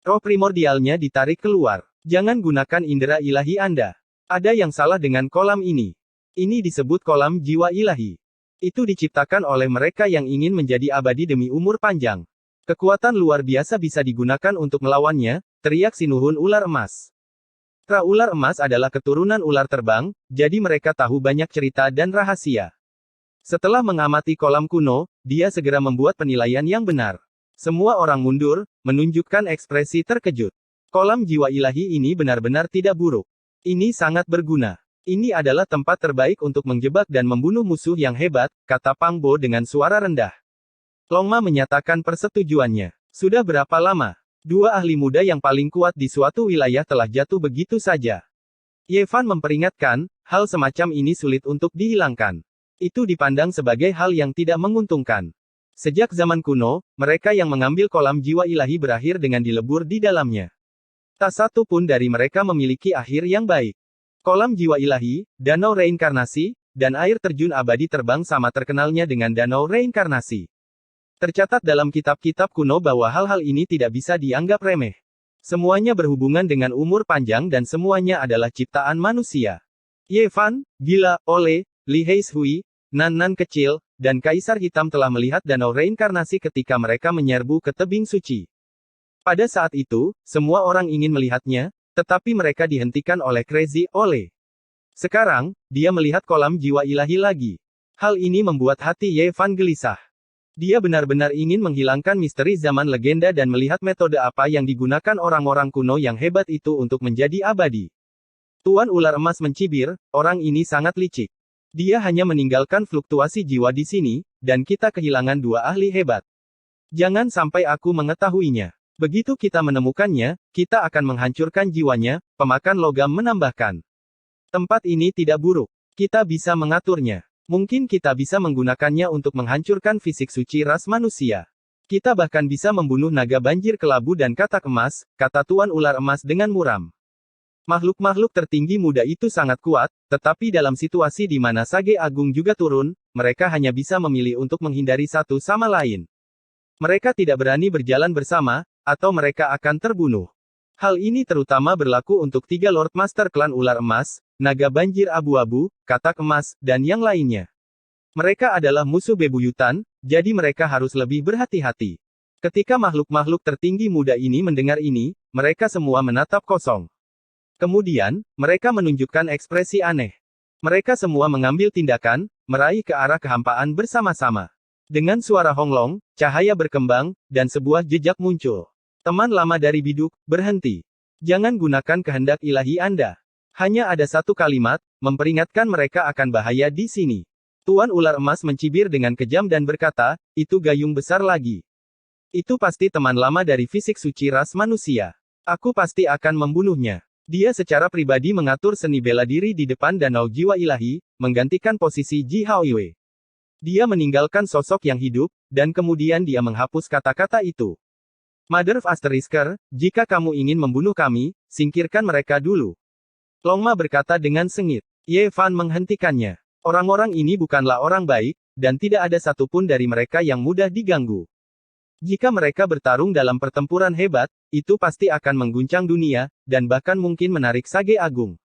Roh primordialnya ditarik keluar. Jangan gunakan indera ilahi Anda. Ada yang salah dengan kolam ini. Ini disebut kolam jiwa ilahi. Itu diciptakan oleh mereka yang ingin menjadi abadi demi umur panjang. Kekuatan luar biasa bisa digunakan untuk melawannya, teriak Sinuhun ular emas. Ra ular emas adalah keturunan ular terbang, jadi mereka tahu banyak cerita dan rahasia. Setelah mengamati kolam kuno, dia segera membuat penilaian yang benar. Semua orang mundur, menunjukkan ekspresi terkejut. Kolam jiwa ilahi ini benar-benar tidak buruk. Ini sangat berguna. Ini adalah tempat terbaik untuk menjebak dan membunuh musuh yang hebat, kata Pang Bo dengan suara rendah. Longma menyatakan persetujuannya. Sudah berapa lama? 2 ahli muda yang paling kuat di suatu wilayah telah jatuh begitu saja. Ye Fan memperingatkan, hal semacam ini sulit untuk dihilangkan. Itu dipandang sebagai hal yang tidak menguntungkan. Sejak zaman kuno, mereka yang mengambil kolam jiwa ilahi berakhir dengan dilebur di dalamnya. Tak satu pun dari mereka memiliki akhir yang baik. Kolam jiwa ilahi, danau reinkarnasi, dan air terjun abadi terbang sama terkenalnya dengan danau reinkarnasi. Tercatat dalam kitab-kitab kuno bahwa hal-hal ini tidak bisa dianggap remeh. Semuanya berhubungan dengan umur panjang dan semuanya adalah ciptaan manusia. Ye Fan, gila, Ole, Li Heishui, Nan Nan kecil, dan Kaisar Hitam telah melihat danau reinkarnasi ketika mereka menyerbu ke tebing suci. Pada saat itu, semua orang ingin melihatnya, tetapi mereka dihentikan oleh Crazy Ole. Sekarang, dia melihat kolam jiwa ilahi lagi. Hal ini membuat hati Ye Fan gelisah. Dia benar-benar ingin menghilangkan misteri zaman legenda dan melihat metode apa yang digunakan orang-orang kuno yang hebat itu untuk menjadi abadi. Tuan Ular Emas mencibir, orang ini sangat licik. Dia hanya meninggalkan fluktuasi jiwa di sini, dan kita kehilangan dua ahli hebat. Jangan sampai aku mengetahuinya. Begitu kita menemukannya, kita akan menghancurkan jiwanya, pemakan logam menambahkan. Tempat ini tidak buruk. Kita bisa mengaturnya. Mungkin kita bisa menggunakannya untuk menghancurkan fisik suci ras manusia. Kita bahkan bisa membunuh naga banjir kelabu dan katak emas, kata Tuan Ular Emas dengan muram. Makhluk-makhluk tertinggi muda itu sangat kuat, tetapi dalam situasi di mana Sage Agung juga turun, mereka hanya bisa memilih untuk menghindari satu sama lain. Mereka tidak berani berjalan bersama, atau mereka akan terbunuh. Hal ini terutama berlaku untuk tiga Lord Master klan Ular Emas, naga banjir abu-abu, katak emas, dan yang lainnya. Mereka adalah musuh bebuyutan, jadi mereka harus lebih berhati-hati. Ketika makhluk-makhluk tertinggi muda ini mendengar ini, mereka semua menatap kosong. Kemudian, mereka menunjukkan ekspresi aneh. Mereka semua mengambil tindakan, meraih ke arah kehampaan bersama-sama. Dengan suara honglong, cahaya berkembang, dan sebuah jejak muncul. Teman lama dari biduk, berhenti. Jangan gunakan kehendak ilahi Anda. Hanya ada satu kalimat, memperingatkan mereka akan bahaya di sini. Tuan Ular Emas mencibir dengan kejam dan berkata, itu gayung besar lagi. Itu pasti teman lama dari fisik suci ras manusia. Aku pasti akan membunuhnya. Dia secara pribadi mengatur seni bela diri di depan danau jiwa ilahi, menggantikan posisi Ji Haoiwei. Dia meninggalkan sosok yang hidup, dan kemudian dia menghapus kata-kata itu. Mother of Asterisker, jika kamu ingin membunuh kami, singkirkan mereka dulu. Longma berkata dengan sengit. Ye Fan menghentikannya. Orang-orang ini bukanlah orang baik, dan tidak ada satupun dari mereka yang mudah diganggu. Jika mereka bertarung dalam pertempuran hebat, itu pasti akan mengguncang dunia, dan bahkan mungkin menarik Sage Agung.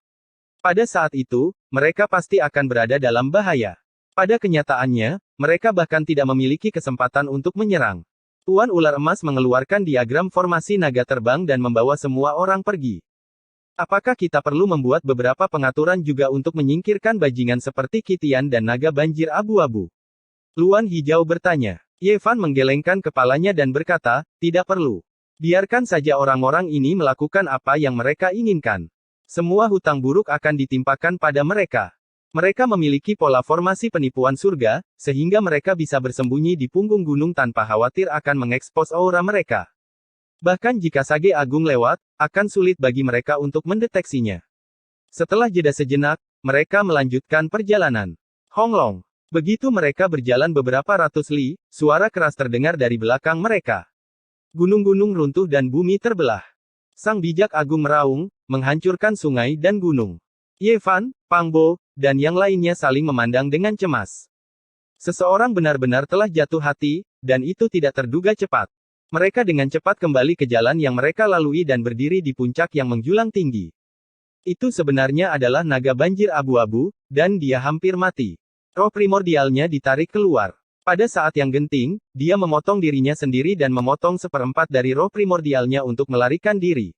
Pada saat itu, mereka pasti akan berada dalam bahaya. Pada kenyataannya, mereka bahkan tidak memiliki kesempatan untuk menyerang. Tuan Ular Emas mengeluarkan diagram formasi naga terbang dan membawa semua orang pergi. Apakah kita perlu membuat beberapa pengaturan juga untuk menyingkirkan bajingan seperti Kitian dan naga banjir abu-abu? Luan Hijau bertanya. Ye Fan menggelengkan kepalanya dan berkata, tidak perlu. Biarkan saja orang-orang ini melakukan apa yang mereka inginkan. Semua hutang buruk akan ditimpakan pada mereka. Mereka memiliki pola formasi penipuan surga, sehingga mereka bisa bersembunyi di punggung gunung tanpa khawatir akan mengekspos aura mereka. Bahkan jika Sage Agung lewat, akan sulit bagi mereka untuk mendeteksinya. Setelah jeda sejenak, mereka melanjutkan perjalanan. Honglong. Begitu mereka berjalan beberapa ratus li, suara keras terdengar dari belakang mereka. Gunung-gunung runtuh dan bumi terbelah. Sang bijak agung meraung, menghancurkan sungai dan gunung. Ye Fan, Pang Bo, dan yang lainnya saling memandang dengan cemas. Seseorang benar-benar telah jatuh hati, dan itu tidak terduga cepat. Mereka dengan cepat kembali ke jalan yang mereka lalui dan berdiri di puncak yang menjulang tinggi. Itu sebenarnya adalah naga banjir abu-abu, dan dia hampir mati. Roh primordialnya ditarik keluar. Pada saat yang genting, dia memotong dirinya sendiri dan memotong seperempat dari roh primordialnya untuk melarikan diri.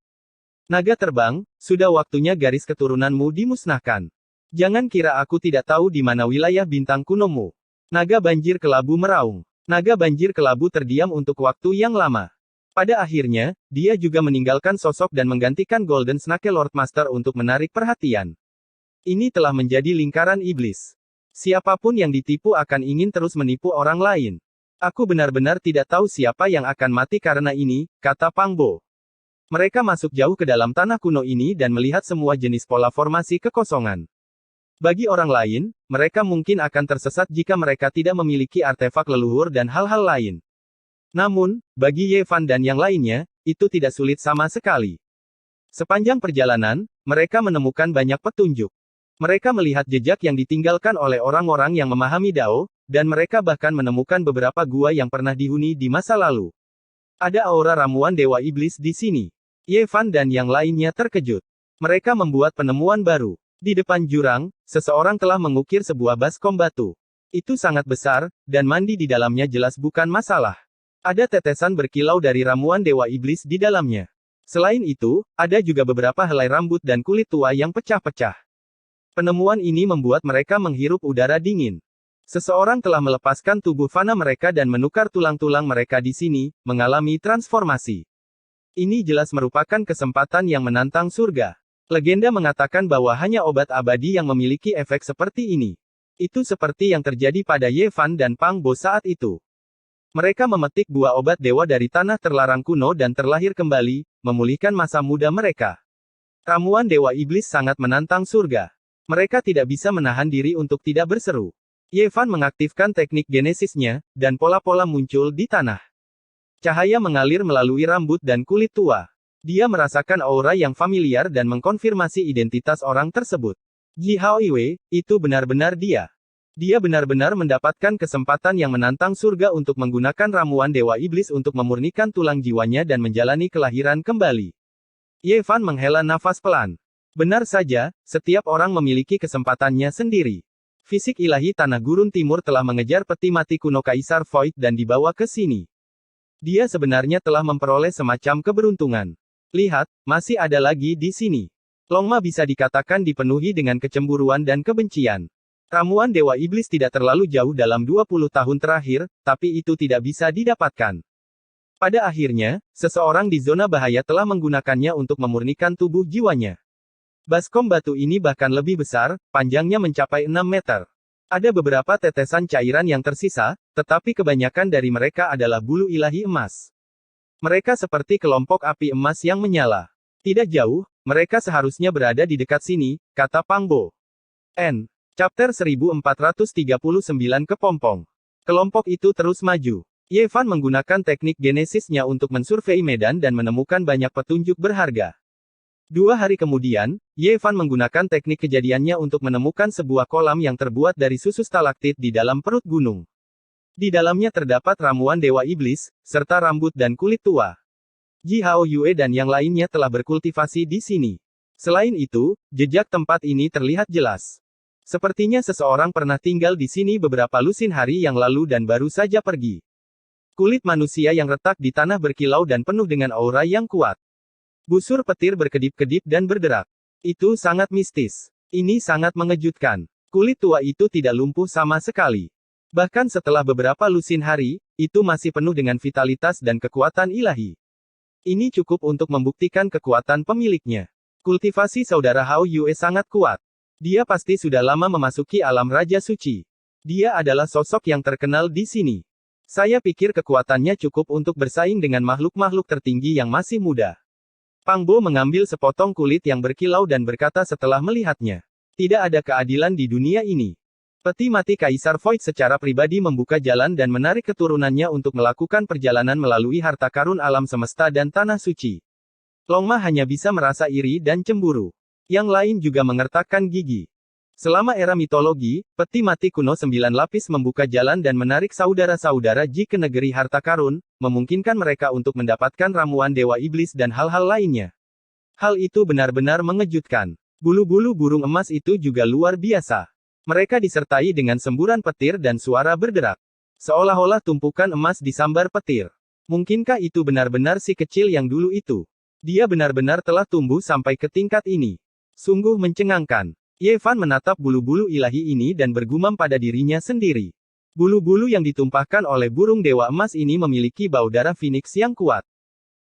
Naga terbang, sudah waktunya garis keturunanmu dimusnahkan. Jangan kira aku tidak tahu di mana wilayah bintang kunomu. Naga banjir kelabu meraung. Naga banjir kelabu terdiam untuk waktu yang lama. Pada akhirnya, dia juga meninggalkan sosok dan menggantikan Golden Snake Lord Master untuk menarik perhatian. Ini telah menjadi lingkaran iblis. Siapapun yang ditipu akan ingin terus menipu orang lain. Aku benar-benar tidak tahu siapa yang akan mati karena ini, kata Pang Bo. Mereka masuk jauh ke dalam tanah kuno ini dan melihat semua jenis pola formasi kekosongan. Bagi orang lain, mereka mungkin akan tersesat jika mereka tidak memiliki artefak leluhur dan hal-hal lain. Namun, bagi Ye Fan dan yang lainnya, itu tidak sulit sama sekali. Sepanjang perjalanan, mereka menemukan banyak petunjuk. Mereka melihat jejak yang ditinggalkan oleh orang-orang yang memahami Dao, dan mereka bahkan menemukan beberapa gua yang pernah dihuni di masa lalu. Ada aura ramuan Dewa Iblis di sini. Ye Fan dan yang lainnya terkejut. Mereka membuat penemuan baru. Di depan jurang, seseorang telah mengukir sebuah baskom batu. Itu sangat besar, dan mandi di dalamnya jelas bukan masalah. Ada tetesan berkilau dari ramuan Dewa Iblis di dalamnya. Selain itu, ada juga beberapa helai rambut dan kulit tua yang pecah-pecah. Penemuan ini membuat mereka menghirup udara dingin. Seseorang telah melepaskan tubuh fana mereka dan menukar tulang-tulang mereka di sini, mengalami transformasi. Ini jelas merupakan kesempatan yang menantang surga. Legenda mengatakan bahwa hanya obat abadi yang memiliki efek seperti ini. Itu seperti yang terjadi pada Ye Fan dan Pang Bo saat itu. Mereka memetik buah obat dewa dari tanah terlarang kuno dan terlahir kembali, memulihkan masa muda mereka. Ramuan Dewa Iblis sangat menantang surga. Mereka tidak bisa menahan diri untuk tidak berseru. Ye Fan mengaktifkan teknik genesisnya, dan pola-pola muncul di tanah. Cahaya mengalir melalui rambut dan kulit tua. Dia merasakan aura yang familiar dan mengkonfirmasi identitas orang tersebut. Ji Hao Iwe, itu benar-benar dia. Dia benar-benar mendapatkan kesempatan yang menantang surga untuk menggunakan ramuan Dewa Iblis untuk memurnikan tulang jiwanya dan menjalani kelahiran kembali. Ye Fan menghela nafas pelan. Benar saja, setiap orang memiliki kesempatannya sendiri. Fisik ilahi Tanah Gurun Timur telah mengejar peti mati kuno Kaisar Void dan dibawa ke sini. Dia sebenarnya telah memperoleh semacam keberuntungan. Lihat, masih ada lagi di sini. Longma bisa dikatakan dipenuhi dengan kecemburuan dan kebencian. Ramuan Dewa Iblis tidak terlalu jauh dalam 20 tahun terakhir, tapi itu tidak bisa didapatkan. Pada akhirnya, seseorang di zona bahaya telah menggunakannya untuk memurnikan tubuh jiwanya. Baskom batu ini bahkan lebih besar, panjangnya mencapai 6 meter. Ada beberapa tetesan cairan yang tersisa, tetapi kebanyakan dari mereka adalah bulu ilahi emas. Mereka seperti kelompok api emas yang menyala. Tidak jauh, mereka seharusnya berada di dekat sini, kata Pang Bo. Chapter 1439 Kepompong. Kelompok itu terus maju. Ye Fan menggunakan teknik genesisnya untuk mensurvei medan dan menemukan banyak petunjuk berharga. 2 hari kemudian, Ye Fan menggunakan teknik kejadiannya untuk menemukan sebuah kolam yang terbuat dari susu stalaktit di dalam perut gunung. Di dalamnya terdapat ramuan Dewa Iblis, serta rambut dan kulit tua. Ji Hao Yue dan yang lainnya telah berkultivasi di sini. Selain itu, jejak tempat ini terlihat jelas. Sepertinya seseorang pernah tinggal di sini beberapa lusin hari yang lalu dan baru saja pergi. Kulit manusia yang retak di tanah berkilau dan penuh dengan aura yang kuat. Busur petir berkedip-kedip dan berderak. Itu sangat mistis. Ini sangat mengejutkan. Kulit tua itu tidak lumpuh sama sekali. Bahkan setelah beberapa lusin hari, itu masih penuh dengan vitalitas dan kekuatan ilahi. Ini cukup untuk membuktikan kekuatan pemiliknya. Kultivasi saudara Hao Yue sangat kuat. Dia pasti sudah lama memasuki alam Raja Suci. Dia adalah sosok yang terkenal di sini. Saya pikir kekuatannya cukup untuk bersaing dengan makhluk-makhluk tertinggi yang masih muda. Pang Bo mengambil sepotong kulit yang berkilau dan berkata setelah melihatnya. Tidak ada keadilan di dunia ini. Peti mati Kaisar Void secara pribadi membuka jalan dan menarik keturunannya untuk melakukan perjalanan melalui harta karun alam semesta dan tanah suci. Longma hanya bisa merasa iri dan cemburu. Yang lain juga mengertakkan gigi. Selama era mitologi, peti mati kuno 9 lapis membuka jalan dan menarik saudara-saudara Ji ke negeri harta karun, memungkinkan mereka untuk mendapatkan ramuan Dewa Iblis dan hal-hal lainnya. Hal itu benar-benar mengejutkan. Bulu-bulu burung emas itu juga luar biasa. Mereka disertai dengan semburan petir dan suara berderak. Seolah-olah tumpukan emas disambar petir. Mungkinkah itu benar-benar si kecil yang dulu itu? Dia benar-benar telah tumbuh sampai ke tingkat ini. Sungguh mencengangkan. Ye Fan menatap bulu-bulu ilahi ini dan bergumam pada dirinya sendiri. Bulu-bulu yang ditumpahkan oleh burung dewa emas ini memiliki bau darah Phoenix yang kuat.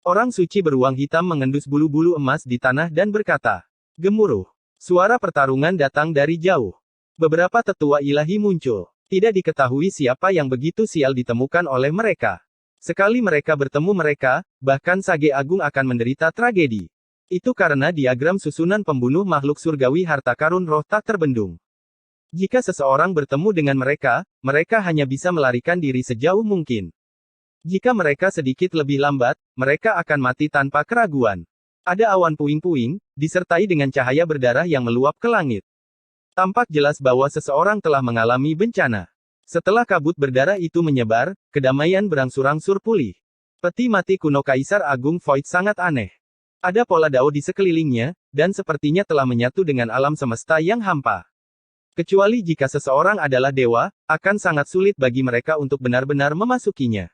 Orang suci beruang hitam mengendus bulu-bulu emas di tanah dan berkata, gemuruh. Suara pertarungan datang dari jauh. Beberapa tetua ilahi muncul. Tidak diketahui siapa yang begitu sial ditemukan oleh mereka. Sekali mereka bertemu mereka, bahkan Sage Agung akan menderita tragedi. Itu karena diagram susunan pembunuh makhluk surgawi harta karun roh tak terbendung. Jika seseorang bertemu dengan mereka, mereka hanya bisa melarikan diri sejauh mungkin. Jika mereka sedikit lebih lambat, mereka akan mati tanpa keraguan. Ada awan puing-puing, disertai dengan cahaya berdarah yang meluap ke langit. Tampak jelas bahwa seseorang telah mengalami bencana. Setelah kabut berdarah itu menyebar, kedamaian berangsur-angsur pulih. Peti mati kuno Kaisar Agung Void sangat aneh. Ada pola dao di sekelilingnya, dan sepertinya telah menyatu dengan alam semesta yang hampa. Kecuali jika seseorang adalah dewa, akan sangat sulit bagi mereka untuk benar-benar memasukinya.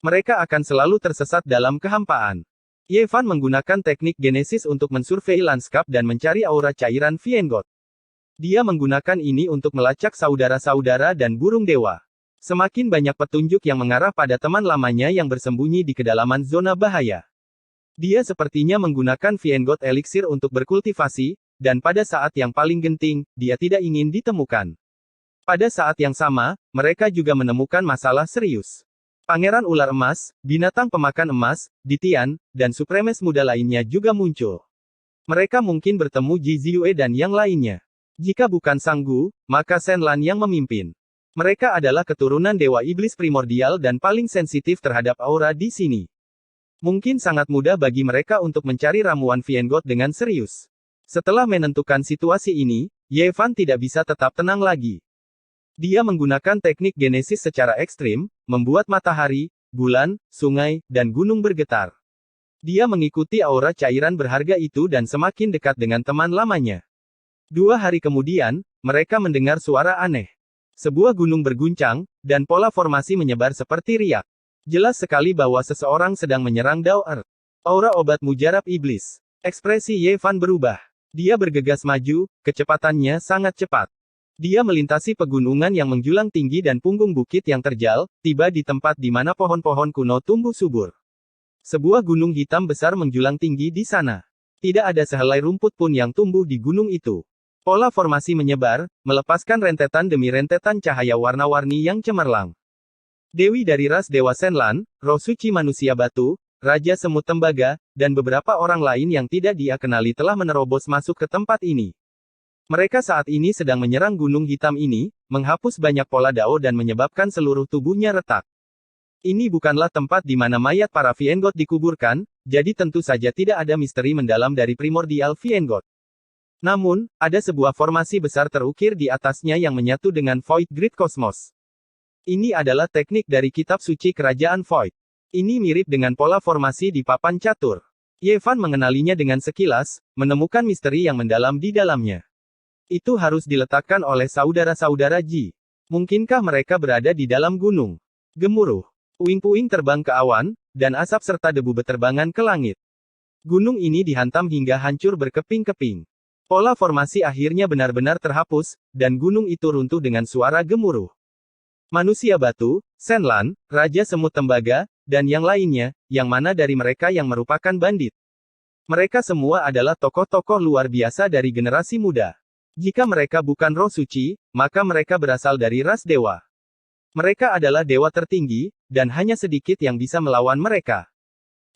Mereka akan selalu tersesat dalam kehampaan. Ye Fan menggunakan teknik Genesis untuk mensurvei lanskap dan mencari aura cairan Vienggot. Dia menggunakan ini untuk melacak saudara-saudara dan burung dewa. Semakin banyak petunjuk yang mengarah pada teman lamanya yang bersembunyi di kedalaman zona bahaya. Dia sepertinya menggunakan Vienggot Elixir untuk berkultivasi, dan pada saat yang paling genting, dia tidak ingin ditemukan. Pada saat yang sama, mereka juga menemukan masalah serius. Pangeran Ular Emas, binatang pemakan emas, Ditian, dan Supremes muda lainnya juga muncul. Mereka mungkin bertemu Ji Ziyue dan yang lainnya. Jika bukan Sang Gu, maka Shen Lan yang memimpin. Mereka adalah keturunan Dewa Iblis primordial dan paling sensitif terhadap aura di sini. Mungkin sangat mudah bagi mereka untuk mencari ramuan Vienggot dengan serius. Setelah menentukan situasi ini, Ye Fan tidak bisa tetap tenang lagi. Dia menggunakan teknik Genesis secara ekstrim, membuat matahari, bulan, sungai, dan gunung bergetar. Dia mengikuti aura cairan berharga itu dan semakin dekat dengan teman lamanya. 2 hari kemudian, mereka mendengar suara aneh. Sebuah gunung berguncang, dan pola formasi menyebar seperti riak. Jelas sekali bahwa seseorang sedang menyerang Dao Earth. Aura obat mujarab iblis. Ekspresi Ye Fan berubah. Dia bergegas maju, kecepatannya sangat cepat. Dia melintasi pegunungan yang menjulang tinggi dan punggung bukit yang terjal, tiba di tempat di mana pohon-pohon kuno tumbuh subur. Sebuah gunung hitam besar menjulang tinggi di sana. Tidak ada sehelai rumput pun yang tumbuh di gunung itu. Pola formasi menyebar, melepaskan rentetan demi rentetan cahaya warna-warni yang cemerlang. Dewi dari ras Dewa Shen Lan, Roh Suci Manusia Batu, Raja Semut Tembaga, dan beberapa orang lain yang tidak dia kenali telah menerobos masuk ke tempat ini. Mereka saat ini sedang menyerang gunung hitam ini, menghapus banyak pola Dao dan menyebabkan seluruh tubuhnya retak. Ini bukanlah tempat di mana mayat para Vienggot dikuburkan, jadi tentu saja tidak ada misteri mendalam dari primordial Vienggot. Namun, ada sebuah formasi besar terukir di atasnya yang menyatu dengan Void Grid Cosmos. Ini adalah teknik dari kitab suci kerajaan Void. Ini mirip dengan pola formasi di papan catur. Ye Fan mengenalinya dengan sekilas, menemukan misteri yang mendalam di dalamnya. Itu harus diletakkan oleh saudara-saudara Ji. Mungkinkah mereka berada di dalam gunung? Gemuruh. Puing-puing terbang ke awan, dan asap serta debu beterbangan ke langit. Gunung ini dihantam hingga hancur berkeping-keping. Pola formasi akhirnya benar-benar terhapus, dan gunung itu runtuh dengan suara gemuruh. Manusia Batu, Shen Lan, Raja Semut Tembaga, dan yang lainnya, yang mana dari mereka yang merupakan bandit? Mereka semua adalah tokoh-tokoh luar biasa dari generasi muda. Jika mereka bukan roh suci, maka mereka berasal dari ras dewa. Mereka adalah dewa tertinggi, dan hanya sedikit yang bisa melawan mereka.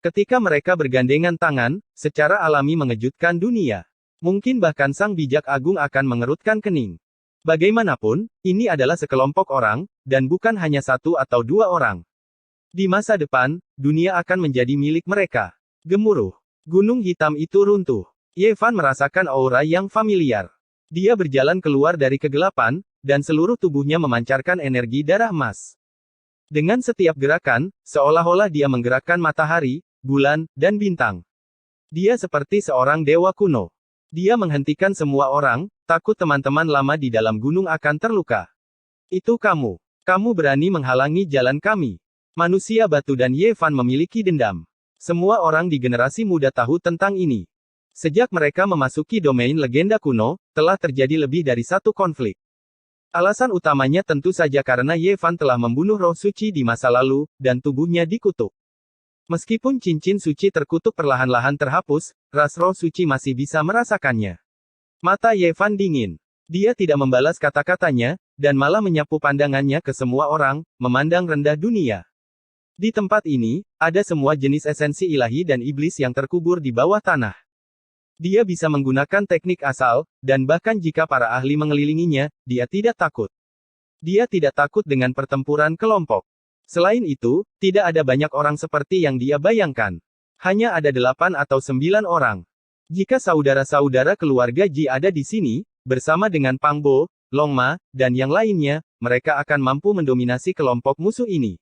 Ketika mereka bergandengan tangan, secara alami mengejutkan dunia. Mungkin bahkan Sang Bijak Agung akan mengerutkan kening. Bagaimanapun, ini adalah sekelompok orang, dan bukan hanya 1 atau 2 orang. Di masa depan, dunia akan menjadi milik mereka. Gemuruh. Gunung hitam itu runtuh. Ye Fan merasakan aura yang familiar. Dia berjalan keluar dari kegelapan, dan seluruh tubuhnya memancarkan energi darah emas. Dengan setiap gerakan, seolah-olah dia menggerakkan matahari, bulan, dan bintang. Dia seperti seorang dewa kuno. Dia menghentikan semua orang, takut teman-teman lama di dalam gunung akan terluka. Itu kamu. Kamu berani menghalangi jalan kami. Manusia Batu dan Ye Fan memiliki dendam. Semua orang di generasi muda tahu tentang ini. Sejak mereka memasuki domain legenda kuno, telah terjadi lebih dari 1 konflik. Alasan utamanya tentu saja karena Ye Fan telah membunuh roh suci di masa lalu, dan tubuhnya dikutuk. Meskipun cincin suci terkutuk perlahan-lahan terhapus, ras roh suci masih bisa merasakannya. Mata Ye Fan dingin. Dia tidak membalas kata-katanya, dan malah menyapu pandangannya ke semua orang, memandang rendah dunia. Di tempat ini, ada semua jenis esensi ilahi dan iblis yang terkubur di bawah tanah. Dia bisa menggunakan teknik asal, dan bahkan jika para ahli mengelilinginya, dia tidak takut. Dia tidak takut dengan pertempuran kelompok. Selain itu, tidak ada banyak orang seperti yang dia bayangkan. Hanya ada 8 atau 9 orang. Jika saudara-saudara keluarga Ji ada di sini, bersama dengan Pang Bo, Long Ma, dan yang lainnya, mereka akan mampu mendominasi kelompok musuh ini.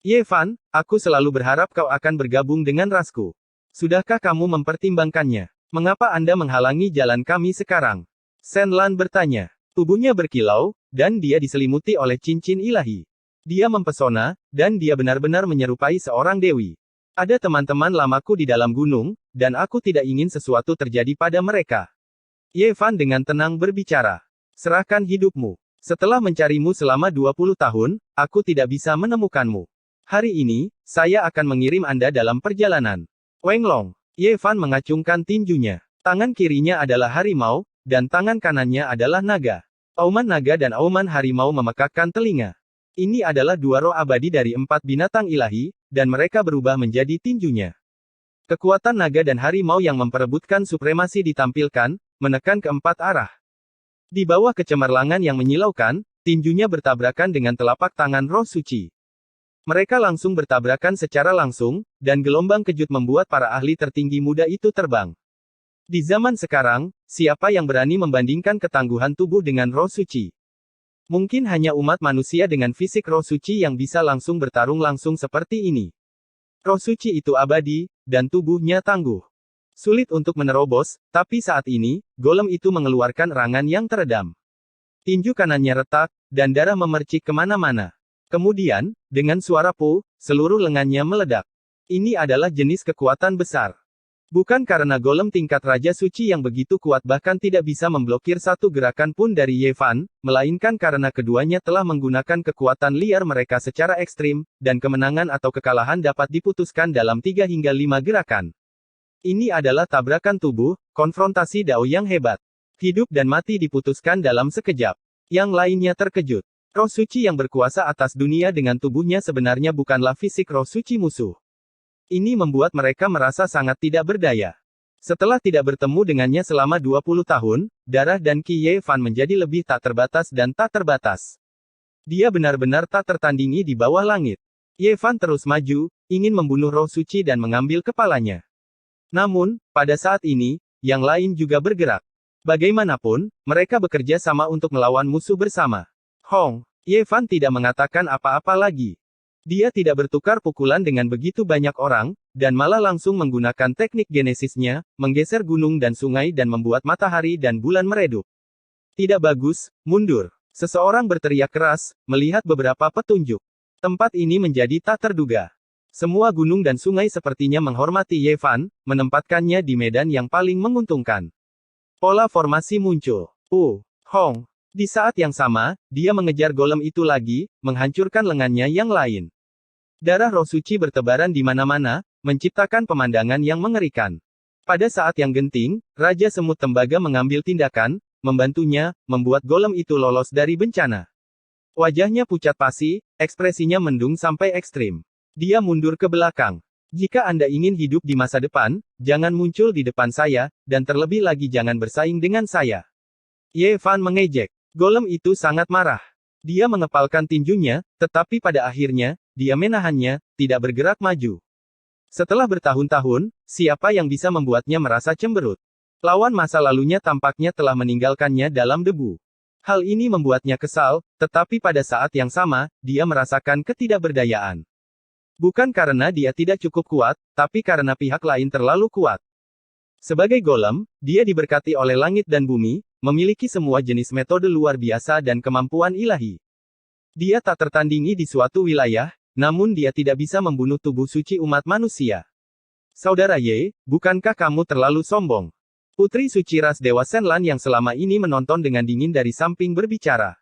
Ye Fan, aku selalu berharap kau akan bergabung dengan rasku. Sudahkah kamu mempertimbangkannya? Mengapa Anda menghalangi jalan kami sekarang? Shen Lan bertanya. Tubuhnya berkilau, dan dia diselimuti oleh cincin ilahi. Dia mempesona, dan dia benar-benar menyerupai seorang dewi. Ada teman-teman lamaku di dalam gunung, dan aku tidak ingin sesuatu terjadi pada mereka. Ye Fan dengan tenang berbicara. Serahkan hidupmu. Setelah mencarimu selama 20 tahun, aku tidak bisa menemukanmu. Hari ini, saya akan mengirim Anda dalam perjalanan. Wenglong. Ye Fan mengacungkan tinjunya. Tangan kirinya adalah harimau, dan tangan kanannya adalah naga. Auman naga dan auman harimau memekakkan telinga. Ini adalah dua roh abadi dari 4 binatang ilahi, dan mereka berubah menjadi tinjunya. Kekuatan naga dan harimau yang memperebutkan supremasi ditampilkan, menekan ke 4 arah. Di bawah kecemerlangan yang menyilaukan, tinjunya bertabrakan dengan telapak tangan roh suci. Mereka langsung bertabrakan secara langsung, dan gelombang kejut membuat para ahli tertinggi muda itu terbang. Di zaman sekarang, siapa yang berani membandingkan ketangguhan tubuh dengan roh suci? Mungkin hanya umat manusia dengan fisik roh suci yang bisa langsung bertarung langsung seperti ini. Roh suci itu abadi, dan tubuhnya tangguh. Sulit untuk menerobos, tapi saat ini, golem itu mengeluarkan erangan yang teredam. Tinju kanannya retak, dan darah memercik kemana-mana. Kemudian, dengan suara "pu", seluruh lengannya meledak. Ini adalah jenis kekuatan besar. Bukan karena golem tingkat Raja Suci yang begitu kuat bahkan tidak bisa memblokir satu gerakan pun dari Ye Fan, melainkan karena keduanya telah menggunakan kekuatan liar mereka secara ekstrim, dan kemenangan atau kekalahan dapat diputuskan dalam 3 hingga 5 gerakan. Ini adalah tabrakan tubuh, konfrontasi Dao yang hebat. Hidup dan mati diputuskan dalam sekejap. Yang lainnya terkejut. Roh suci yang berkuasa atas dunia dengan tubuhnya sebenarnya bukanlah fisik roh suci musuh. Ini membuat mereka merasa sangat tidak berdaya. Setelah tidak bertemu dengannya selama 20 tahun, darah dan Qi Ye Fan menjadi lebih tak terbatas dan tak terbatas. Dia benar-benar tak tertandingi di bawah langit. Ye Fan terus maju, ingin membunuh roh suci dan mengambil kepalanya. Namun, pada saat ini, yang lain juga bergerak. Bagaimanapun, mereka bekerja sama untuk melawan musuh bersama. Hong, Ye Fan tidak mengatakan apa-apa lagi. Dia tidak bertukar pukulan dengan begitu banyak orang, dan malah langsung menggunakan teknik genesisnya, menggeser gunung dan sungai dan membuat matahari dan bulan meredup. Tidak bagus, mundur. Seseorang berteriak keras, melihat beberapa petunjuk. Tempat ini menjadi tak terduga. Semua gunung dan sungai sepertinya menghormati Ye Fan, menempatkannya di medan yang paling menguntungkan. Pola formasi muncul. Hong. Di saat yang sama, dia mengejar golem itu lagi, menghancurkan lengannya yang lain. Darah roh suci bertebaran di mana-mana, menciptakan pemandangan yang mengerikan. Pada saat yang genting, Raja Semut Tembaga mengambil tindakan, membantunya, membuat golem itu lolos dari bencana. Wajahnya pucat pasi, ekspresinya mendung sampai ekstrim. Dia mundur ke belakang. Jika Anda ingin hidup di masa depan, jangan muncul di depan saya, dan terlebih lagi jangan bersaing dengan saya. Ye Fan mengejek. Golem itu sangat marah. Dia mengepalkan tinjunya, tetapi pada akhirnya, dia menahannya, tidak bergerak maju. Setelah bertahun-tahun, siapa yang bisa membuatnya merasa cemberut? Lawan masa lalunya tampaknya telah meninggalkannya dalam debu. Hal ini membuatnya kesal, tetapi pada saat yang sama, dia merasakan ketidakberdayaan. Bukan karena dia tidak cukup kuat, tapi karena pihak lain terlalu kuat. Sebagai golem, dia diberkati oleh langit dan bumi, memiliki semua jenis metode luar biasa dan kemampuan ilahi. Dia tak tertandingi di suatu wilayah, namun dia tidak bisa membunuh tubuh suci umat manusia. Saudara Ye, bukankah kamu terlalu sombong? Putri suci ras Dewa Senlan yang selama ini menonton dengan dingin dari samping berbicara.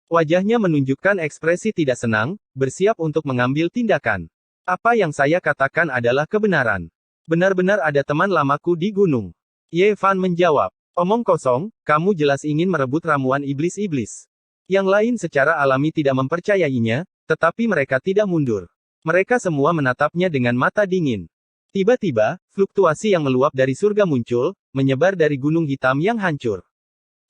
Wajahnya menunjukkan ekspresi tidak senang, bersiap untuk mengambil tindakan. Apa yang saya katakan adalah kebenaran. Benar-benar ada teman lamaku di gunung. Ye Fan menjawab. Omong kosong, kamu jelas ingin merebut ramuan iblis-iblis. Yang lain secara alami tidak mempercayainya, tetapi mereka tidak mundur. Mereka semua menatapnya dengan mata dingin. Tiba-tiba, fluktuasi yang meluap dari surga muncul, menyebar dari gunung hitam yang hancur.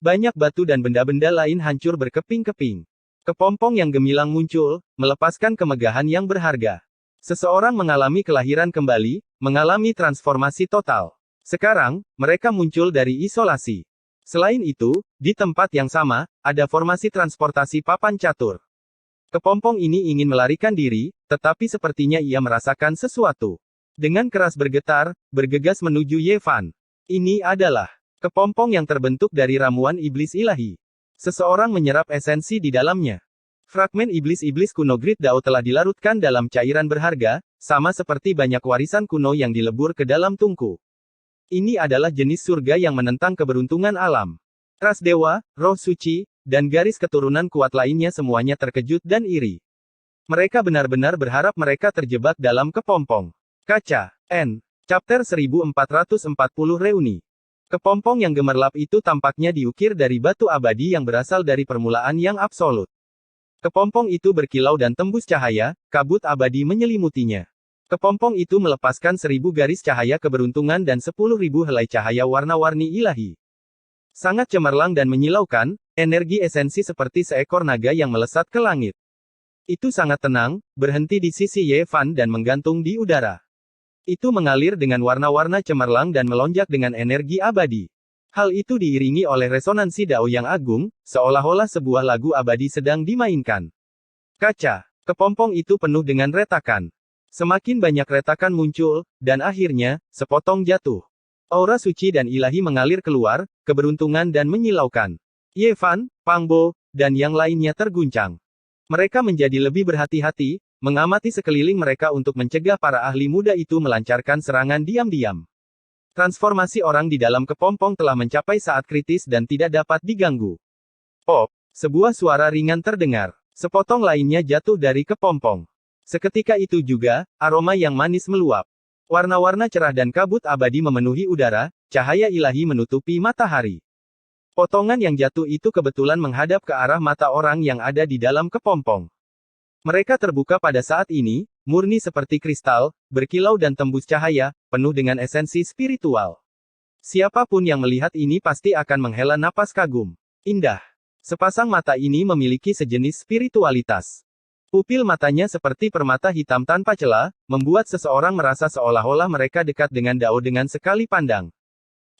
Banyak batu dan benda-benda lain hancur berkeping-keping. Kepompong yang gemilang muncul, melepaskan kemegahan yang berharga. Seseorang mengalami kelahiran kembali, mengalami transformasi total. Sekarang, mereka muncul dari isolasi. Selain itu, di tempat yang sama, ada formasi transportasi papan catur. Kepompong ini ingin melarikan diri, tetapi sepertinya ia merasakan sesuatu. Dengan keras bergetar, bergegas menuju Ye Fan. Ini adalah kepompong yang terbentuk dari ramuan iblis ilahi. Seseorang menyerap esensi di dalamnya. Fragmen iblis-iblis kuno Grid Dao telah dilarutkan dalam cairan berharga, sama seperti banyak warisan kuno yang dilebur ke dalam tungku. Ini adalah jenis surga yang menentang keberuntungan alam. Ras dewa, roh suci, dan garis keturunan kuat lainnya semuanya terkejut dan iri. Mereka benar-benar berharap mereka terjebak dalam kepompong. Kaca. N. Chapter 1440 Reuni. Kepompong yang gemerlap itu tampaknya diukir dari batu abadi yang berasal dari permulaan yang absolut. Kepompong itu berkilau dan tembus cahaya, kabut abadi menyelimutinya. Kepompong itu melepaskan 1000 garis cahaya keberuntungan dan 10.000 helai cahaya warna-warni ilahi. Sangat cemerlang dan menyilaukan, energi esensi seperti seekor naga yang melesat ke langit. Itu sangat tenang, berhenti di sisi Ye Fan dan menggantung di udara. Itu mengalir dengan warna-warna cemerlang dan melonjak dengan energi abadi. Hal itu diiringi oleh resonansi Dao yang agung, seolah-olah sebuah lagu abadi sedang dimainkan. Kaca. Kepompong itu penuh dengan retakan. Semakin banyak retakan muncul, dan akhirnya, sepotong jatuh. Aura suci dan ilahi mengalir keluar, keberuntungan dan menyilaukan. Ye Fan, Pang Bo, dan yang lainnya terguncang. Mereka menjadi lebih berhati-hati, mengamati sekeliling mereka untuk mencegah para ahli muda itu melancarkan serangan diam-diam. Transformasi orang di dalam kepompong telah mencapai saat kritis dan tidak dapat diganggu. Pop! Sebuah suara ringan terdengar. Sepotong lainnya jatuh dari kepompong. Seketika itu juga, aroma yang manis meluap. Warna-warna cerah dan kabut abadi memenuhi udara, cahaya ilahi menutupi matahari. Potongan yang jatuh itu kebetulan menghadap ke arah mata orang yang ada di dalam kepompong. Mereka terbuka pada saat ini, murni seperti kristal, berkilau dan tembus cahaya, penuh dengan esensi spiritual. Siapapun yang melihat ini pasti akan menghela napas kagum. Indah. Sepasang mata ini memiliki sejenis spiritualitas. Pupil matanya seperti permata hitam tanpa celah, membuat seseorang merasa seolah-olah mereka dekat dengan Dao dengan sekali pandang.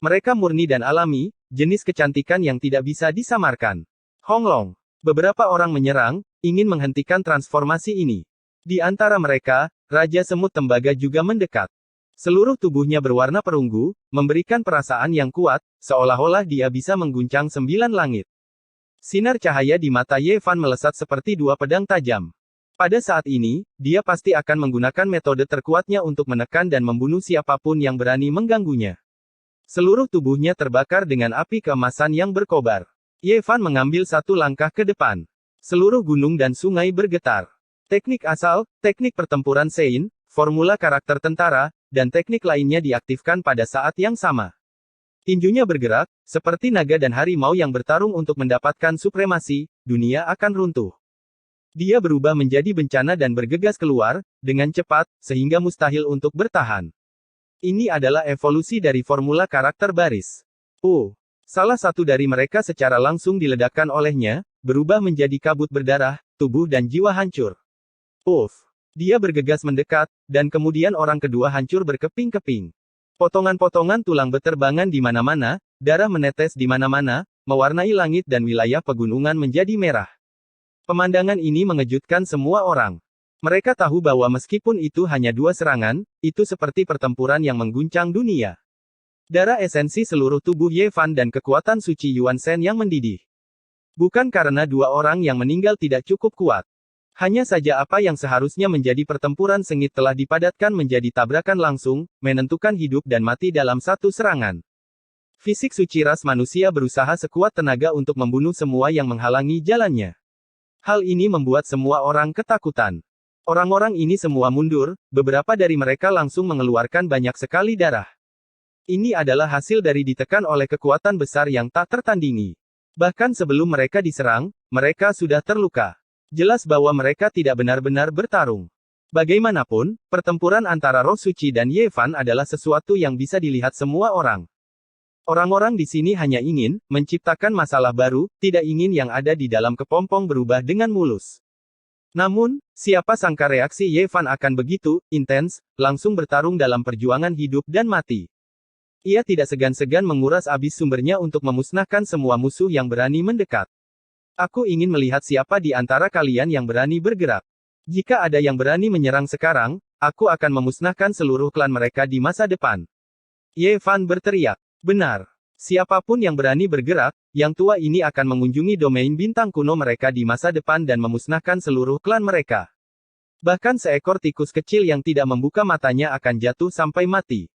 Mereka murni dan alami, jenis kecantikan yang tidak bisa disamarkan. Honglong. Beberapa orang menyerang, ingin menghentikan transformasi ini. Di antara mereka, Raja Semut Tembaga juga mendekat. Seluruh tubuhnya berwarna perunggu, memberikan perasaan yang kuat, seolah-olah dia bisa mengguncang 9 langit. Sinar cahaya di mata Ye Fan melesat seperti 2 pedang tajam. Pada saat ini, dia pasti akan menggunakan metode terkuatnya untuk menekan dan membunuh siapapun yang berani mengganggunya. Seluruh tubuhnya terbakar dengan api keemasan yang berkobar. Ye Fan mengambil 1 langkah ke depan. Seluruh gunung dan sungai bergetar. Teknik asal, teknik pertempuran Sein, formula karakter tentara, dan teknik lainnya diaktifkan pada saat yang sama. Tinjunya bergerak, seperti naga dan harimau yang bertarung untuk mendapatkan supremasi, dunia akan runtuh. Dia berubah menjadi bencana dan bergegas keluar, dengan cepat, sehingga mustahil untuk bertahan. Ini adalah evolusi dari formula karakter baris. Salah satu dari mereka secara langsung diledakkan olehnya, berubah menjadi kabut berdarah, tubuh dan jiwa hancur. Dia bergegas mendekat, dan kemudian orang kedua hancur berkeping-keping. Potongan-potongan tulang beterbangan di mana-mana, darah menetes di mana-mana, mewarnai langit dan wilayah pegunungan menjadi merah. Pemandangan ini mengejutkan semua orang. Mereka tahu bahwa meskipun itu hanya 2 serangan, itu seperti pertempuran yang mengguncang dunia. Darah esensi seluruh tubuh Ye Fan dan kekuatan suci Yuan Shen yang mendidih. Bukan karena 2 orang yang meninggal tidak cukup kuat. Hanya saja apa yang seharusnya menjadi pertempuran sengit telah dipadatkan menjadi tabrakan langsung, menentukan hidup dan mati dalam 1 serangan. Fisik suci ras manusia berusaha sekuat tenaga untuk membunuh semua yang menghalangi jalannya. Hal ini membuat semua orang ketakutan. Orang-orang ini semua mundur, beberapa dari mereka langsung mengeluarkan banyak sekali darah. Ini adalah hasil dari ditekan oleh kekuatan besar yang tak tertandingi. Bahkan sebelum mereka diserang, mereka sudah terluka. Jelas bahwa mereka tidak benar-benar bertarung. Bagaimanapun, pertempuran antara Roh Suci dan Ye Fan adalah sesuatu yang bisa dilihat semua orang. Orang-orang di sini hanya ingin menciptakan masalah baru, tidak ingin yang ada di dalam kepompong berubah dengan mulus. Namun, siapa sangka reaksi Ye Fan akan begitu intens, langsung bertarung dalam perjuangan hidup dan mati. Ia tidak segan-segan menguras abis sumbernya untuk memusnahkan semua musuh yang berani mendekat. Aku ingin melihat siapa di antara kalian yang berani bergerak. Jika ada yang berani menyerang sekarang, aku akan memusnahkan seluruh klan mereka di masa depan. Ye Fan berteriak. Benar. Siapapun yang berani bergerak, yang tua ini akan mengunjungi domain bintang kuno mereka di masa depan dan memusnahkan seluruh klan mereka. Bahkan seekor tikus kecil yang tidak membuka matanya akan jatuh sampai mati.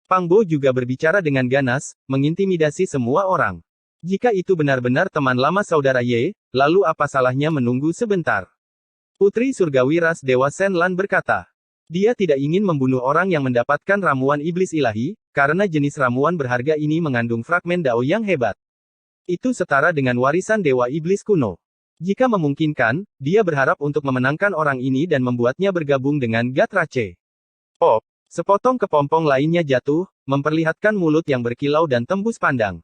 Pang Bo juga berbicara dengan ganas, mengintimidasi semua orang. Jika itu benar-benar teman lama saudara Ye, lalu apa salahnya menunggu sebentar? Putri Surgawi ras Dewa Shen Lan berkata. Dia tidak ingin membunuh orang yang mendapatkan ramuan iblis ilahi, karena jenis ramuan berharga ini mengandung fragmen Dao yang hebat. Itu setara dengan warisan Dewa Iblis kuno. Jika memungkinkan, dia berharap untuk memenangkan orang ini dan membuatnya bergabung dengan Gatrace. Pop! Sepotong kepompong lainnya jatuh, memperlihatkan mulut yang berkilau dan tembus pandang.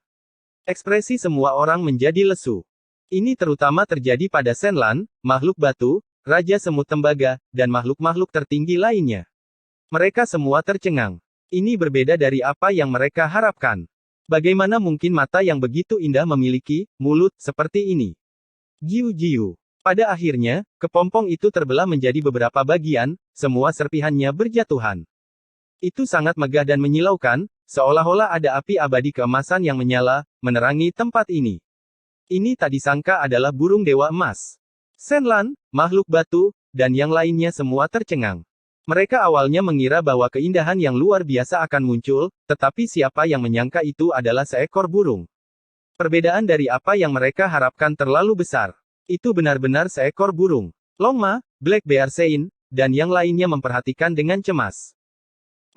Ekspresi semua orang menjadi lesu. Ini terutama terjadi pada Shen Lan, makhluk batu, Raja Semut Tembaga, dan makhluk-makhluk tertinggi lainnya. Mereka semua tercengang. Ini berbeda dari apa yang mereka harapkan. Bagaimana mungkin mata yang begitu indah memiliki mulut seperti ini? Giu-giu. Pada akhirnya, kepompong itu terbelah menjadi beberapa bagian, semua serpihannya berjatuhan. Itu sangat megah dan menyilaukan, seolah-olah ada api abadi keemasan yang menyala, menerangi tempat ini. Ini tak disangka adalah burung dewa emas. Shen Lan, makhluk batu, dan yang lainnya semua tercengang. Mereka awalnya mengira bahwa keindahan yang luar biasa akan muncul, tetapi siapa yang menyangka itu adalah seekor burung. Perbedaan dari apa yang mereka harapkan terlalu besar. Itu benar-benar seekor burung. Longma, Black Bear Sein, dan yang lainnya memperhatikan dengan cemas.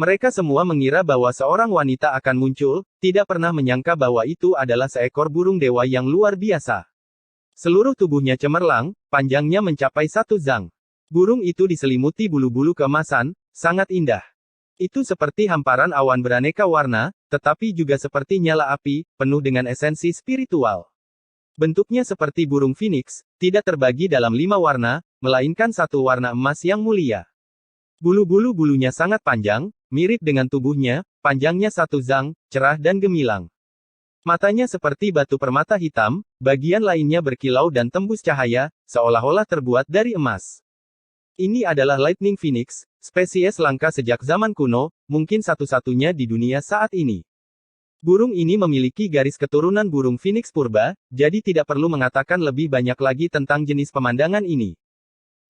Mereka semua mengira bahwa seorang wanita akan muncul, tidak pernah menyangka bahwa itu adalah seekor burung dewa yang luar biasa. Seluruh tubuhnya cemerlang, panjangnya mencapai 1 zang. Burung itu diselimuti bulu-bulu keemasan, sangat indah. Itu seperti hamparan awan beraneka warna, tetapi juga seperti nyala api, penuh dengan esensi spiritual. Bentuknya seperti burung phoenix, tidak terbagi dalam 5 warna, melainkan satu warna emas yang mulia. Bulu-bulu-bulunya sangat panjang, mirip dengan tubuhnya, panjangnya 1 zang, cerah dan gemilang. Matanya seperti batu permata hitam, bagian lainnya berkilau dan tembus cahaya, seolah-olah terbuat dari emas. Ini adalah Lightning Phoenix, spesies langka sejak zaman kuno, mungkin satu-satunya di dunia saat ini. Burung ini memiliki garis keturunan burung Phoenix purba, jadi tidak perlu mengatakan lebih banyak lagi tentang jenis pemandangan ini.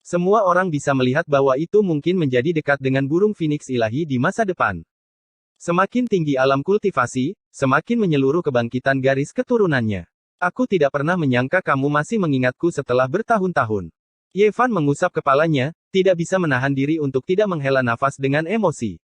Semua orang bisa melihat bahwa itu mungkin menjadi dekat dengan burung Phoenix ilahi di masa depan. Semakin tinggi alam kultivasi, semakin menyeluruh kebangkitan garis keturunannya. Aku tidak pernah menyangka kamu masih mengingatku setelah bertahun-tahun. Ye Fan mengusap kepalanya, tidak bisa menahan diri untuk tidak menghela nafas dengan emosi.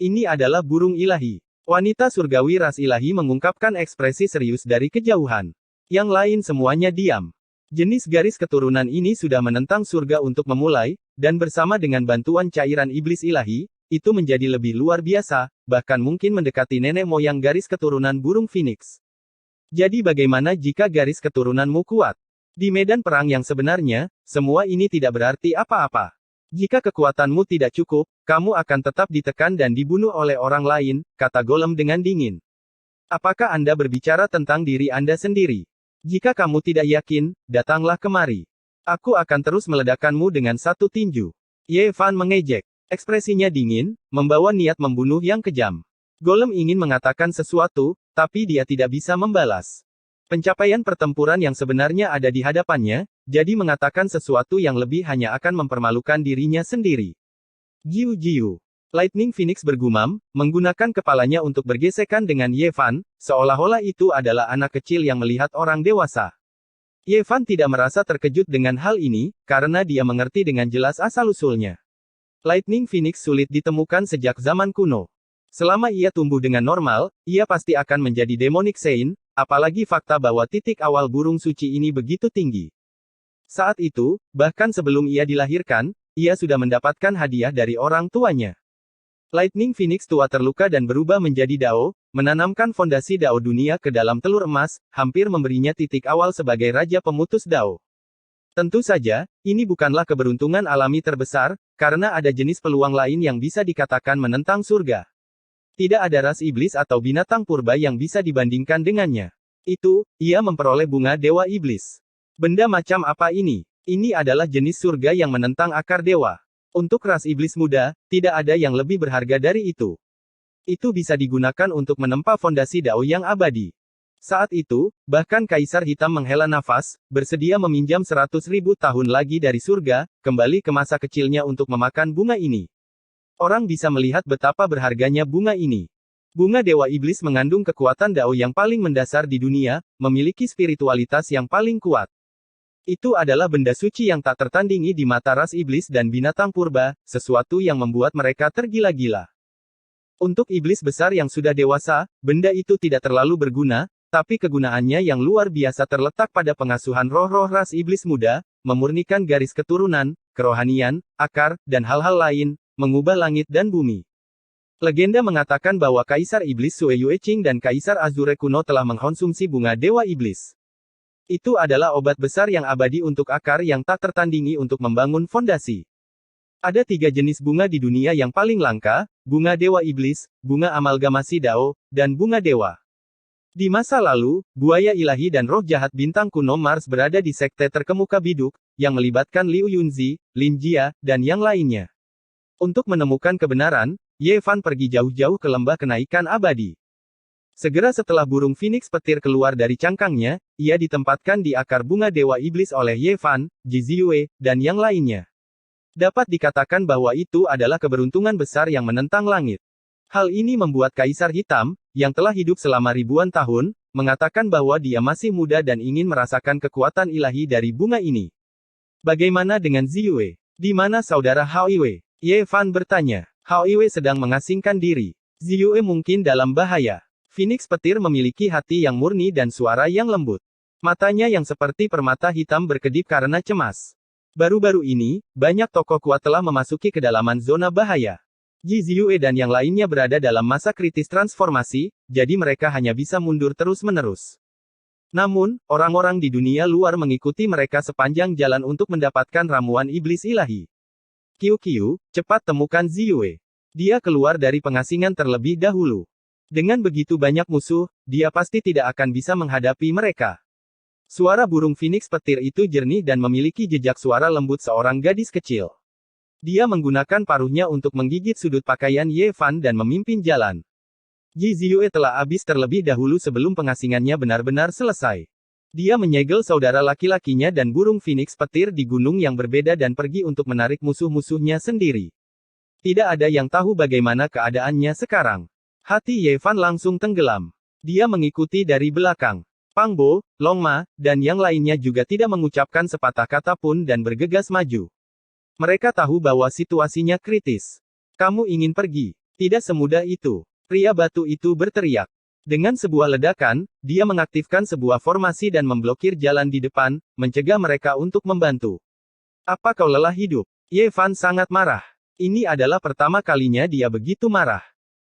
Ini adalah burung ilahi. Wanita surgawi ras ilahi mengungkapkan ekspresi serius dari kejauhan. Yang lain semuanya diam. Jenis garis keturunan ini sudah menentang surga untuk memulai, dan bersama dengan bantuan cairan iblis ilahi, itu menjadi lebih luar biasa, bahkan mungkin mendekati nenek moyang garis keturunan burung Phoenix. Jadi bagaimana jika garis keturunanmu kuat? Di medan perang yang sebenarnya, semua ini tidak berarti apa-apa. Jika kekuatanmu tidak cukup, kamu akan tetap ditekan dan dibunuh oleh orang lain, kata Golem dengan dingin. Apakah Anda berbicara tentang diri Anda sendiri? Jika kamu tidak yakin, datanglah kemari. Aku akan terus meledakkanmu dengan satu tinju. Ye Fan mengejek. Ekspresinya dingin, membawa niat membunuh yang kejam. Golem ingin mengatakan sesuatu, tapi dia tidak bisa membalas. Pencapaian pertempuran yang sebenarnya ada di hadapannya, jadi mengatakan sesuatu yang lebih hanya akan mempermalukan dirinya sendiri. Giu-giu. Lightning Phoenix bergumam, menggunakan kepalanya untuk bergesekan dengan Ye Fan, seolah-olah itu adalah anak kecil yang melihat orang dewasa. Ye Fan tidak merasa terkejut dengan hal ini, karena dia mengerti dengan jelas asal-usulnya. Lightning Phoenix sulit ditemukan sejak zaman kuno. Selama ia tumbuh dengan normal, ia pasti akan menjadi Demonic Saint, apalagi fakta bahwa titik awal burung suci ini begitu tinggi. Saat itu, bahkan sebelum ia dilahirkan, ia sudah mendapatkan hadiah dari orang tuanya. Lightning Phoenix tua terluka dan berubah menjadi Dao, menanamkan fondasi Dao dunia ke dalam telur emas, hampir memberinya titik awal sebagai Raja Pemutus Dao. Tentu saja, ini bukanlah keberuntungan alami terbesar, karena ada jenis peluang lain yang bisa dikatakan menentang surga. Tidak ada ras iblis atau binatang purba yang bisa dibandingkan dengannya. Itu, ia memperoleh bunga dewa iblis. Benda macam apa ini? Ini adalah jenis surga yang menentang akar dewa. Untuk ras iblis muda, tidak ada yang lebih berharga dari itu. Itu bisa digunakan untuk menempa fondasi Dao yang abadi. Saat itu, bahkan Kaisar Hitam menghela nafas, bersedia meminjam 100.000 tahun lagi dari surga, kembali ke masa kecilnya untuk memakan bunga ini. Orang bisa melihat betapa berharganya bunga ini. Bunga Dewa Iblis mengandung kekuatan Dao yang paling mendasar di dunia, memiliki spiritualitas yang paling kuat. Itu adalah benda suci yang tak tertandingi di mata ras iblis dan binatang purba, sesuatu yang membuat mereka tergila-gila. Untuk iblis besar yang sudah dewasa, benda itu tidak terlalu berguna, tapi kegunaannya yang luar biasa terletak pada pengasuhan roh-roh ras iblis muda, memurnikan garis keturunan, kerohanian, akar, dan hal-hal lain, mengubah langit dan bumi. Legenda mengatakan bahwa Kaisar Iblis Sue Yueqing dan Kaisar Azure kuno telah mengkonsumsi bunga Dewa Iblis. Itu adalah obat besar yang abadi untuk akar yang tak tertandingi untuk membangun fondasi. Ada 3 jenis bunga di dunia yang paling langka, bunga Dewa Iblis, bunga amalgamasi Dao, dan bunga Dewa. Di masa lalu, buaya ilahi dan roh jahat bintang kuno Mars berada di sekte terkemuka biduk, yang melibatkan Liu Yunzi, Lin Jia, dan yang lainnya. Untuk menemukan kebenaran, Ye Fan pergi jauh-jauh ke lembah kenaikan abadi. Segera setelah burung Phoenix petir keluar dari cangkangnya, ia ditempatkan di akar bunga Dewa Iblis oleh Ye Fan, Ji Ziyue, dan yang lainnya. Dapat dikatakan bahwa itu adalah keberuntungan besar yang menentang langit. Hal ini membuat Kaisar Hitam, yang telah hidup selama ribuan tahun, mengatakan bahwa dia masih muda dan ingin merasakan kekuatan ilahi dari bunga ini. Bagaimana dengan Ziyue? Di mana saudara Hao Iwe? Ye Fan bertanya. Hao Iwe sedang mengasingkan diri. Ziyue mungkin dalam bahaya. Phoenix petir memiliki hati yang murni dan suara yang lembut. Matanya yang seperti permata hitam berkedip karena cemas. Baru-baru ini, banyak tokoh kuat telah memasuki kedalaman zona bahaya. Ji Ziyue dan yang lainnya berada dalam masa kritis transformasi, jadi mereka hanya bisa mundur terus-menerus. Namun, orang-orang di dunia luar mengikuti mereka sepanjang jalan untuk mendapatkan ramuan iblis ilahi. Qiu, cepat temukan Ziyue. Dia keluar dari pengasingan terlebih dahulu. Dengan begitu banyak musuh, dia pasti tidak akan bisa menghadapi mereka. Suara burung Phoenix petir itu jernih dan memiliki jejak suara lembut seorang gadis kecil. Dia menggunakan paruhnya untuk menggigit sudut pakaian Ye Fan dan memimpin jalan. Ji Ziyue telah habis terlebih dahulu sebelum pengasingannya benar-benar selesai. Dia menyegel saudara laki-lakinya dan burung Phoenix petir di gunung yang berbeda dan pergi untuk menarik musuh-musuhnya sendiri. Tidak ada yang tahu bagaimana keadaannya sekarang. Hati Ye Fan langsung tenggelam. Dia mengikuti dari belakang. Pang Bo, Long Ma, dan yang lainnya juga tidak mengucapkan sepatah kata pun dan bergegas maju. Mereka tahu bahwa situasinya kritis. Kamu ingin pergi? Tidak semudah itu. Pria batu itu berteriak. Dengan sebuah ledakan, dia mengaktifkan sebuah formasi dan memblokir jalan di depan, mencegah mereka untuk membantu. Apa kau lelah hidup? Ye Fan sangat marah. Ini adalah pertama kalinya dia begitu marah.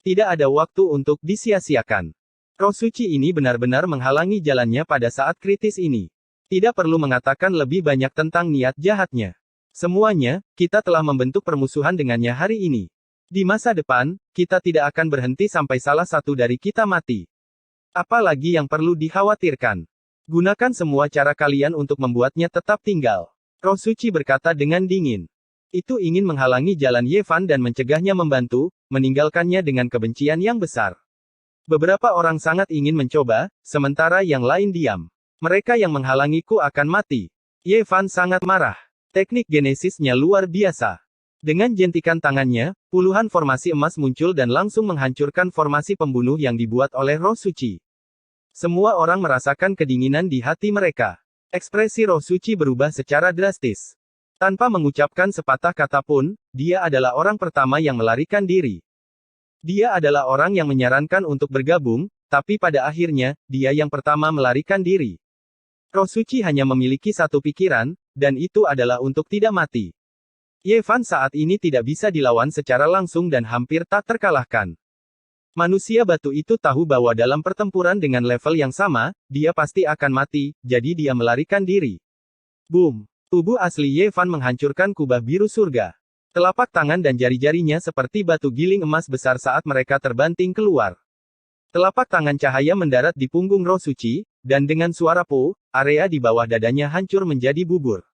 Tidak ada waktu untuk disia-siakan. Roh suci ini benar-benar menghalangi jalannya pada saat kritis ini. Tidak perlu mengatakan lebih banyak tentang niat jahatnya. Semuanya, kita telah membentuk permusuhan dengannya hari ini. Di masa depan, kita tidak akan berhenti sampai salah satu dari kita mati. Apalagi yang perlu dikhawatirkan? Gunakan semua cara kalian untuk membuatnya tetap tinggal. Roh suci berkata dengan dingin. Itu ingin menghalangi jalan Ye Fan dan mencegahnya membantu, meninggalkannya dengan kebencian yang besar. Beberapa orang sangat ingin mencoba, sementara yang lain diam. Mereka yang menghalangiku akan mati. Ye Fan sangat marah. Teknik genesisnya luar biasa. Dengan jentikan tangannya, puluhan formasi emas muncul dan langsung menghancurkan formasi pembunuh yang dibuat oleh roh suci. Semua orang merasakan kedinginan di hati mereka. Ekspresi roh suci berubah secara drastis. Tanpa mengucapkan sepatah kata pun, dia adalah orang pertama yang melarikan diri. Dia adalah orang yang menyarankan untuk bergabung, tapi pada akhirnya, dia yang pertama melarikan diri. Roh suci hanya memiliki satu pikiran, dan itu adalah untuk tidak mati. Ye Fan saat ini tidak bisa dilawan secara langsung dan hampir tak terkalahkan. Manusia batu itu tahu bahwa dalam pertempuran dengan level yang sama, dia pasti akan mati, jadi dia melarikan diri. Boom! Tubuh asli Ye Fan menghancurkan kubah biru surga. Telapak tangan dan jari-jarinya seperti batu giling emas besar saat mereka terbanting keluar. Telapak tangan cahaya mendarat di punggung roh suci, dan dengan suara po, area di bawah dadanya hancur menjadi bubur.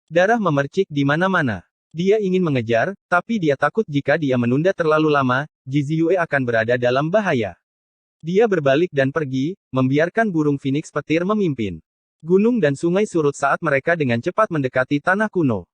Darah memercik di mana-mana. Dia ingin mengejar, tapi dia takut jika dia menunda terlalu lama, Jizue akan berada dalam bahaya. Dia berbalik dan pergi, membiarkan burung Phoenix petir memimpin. Gunung dan sungai surut saat mereka dengan cepat mendekati tanah kuno.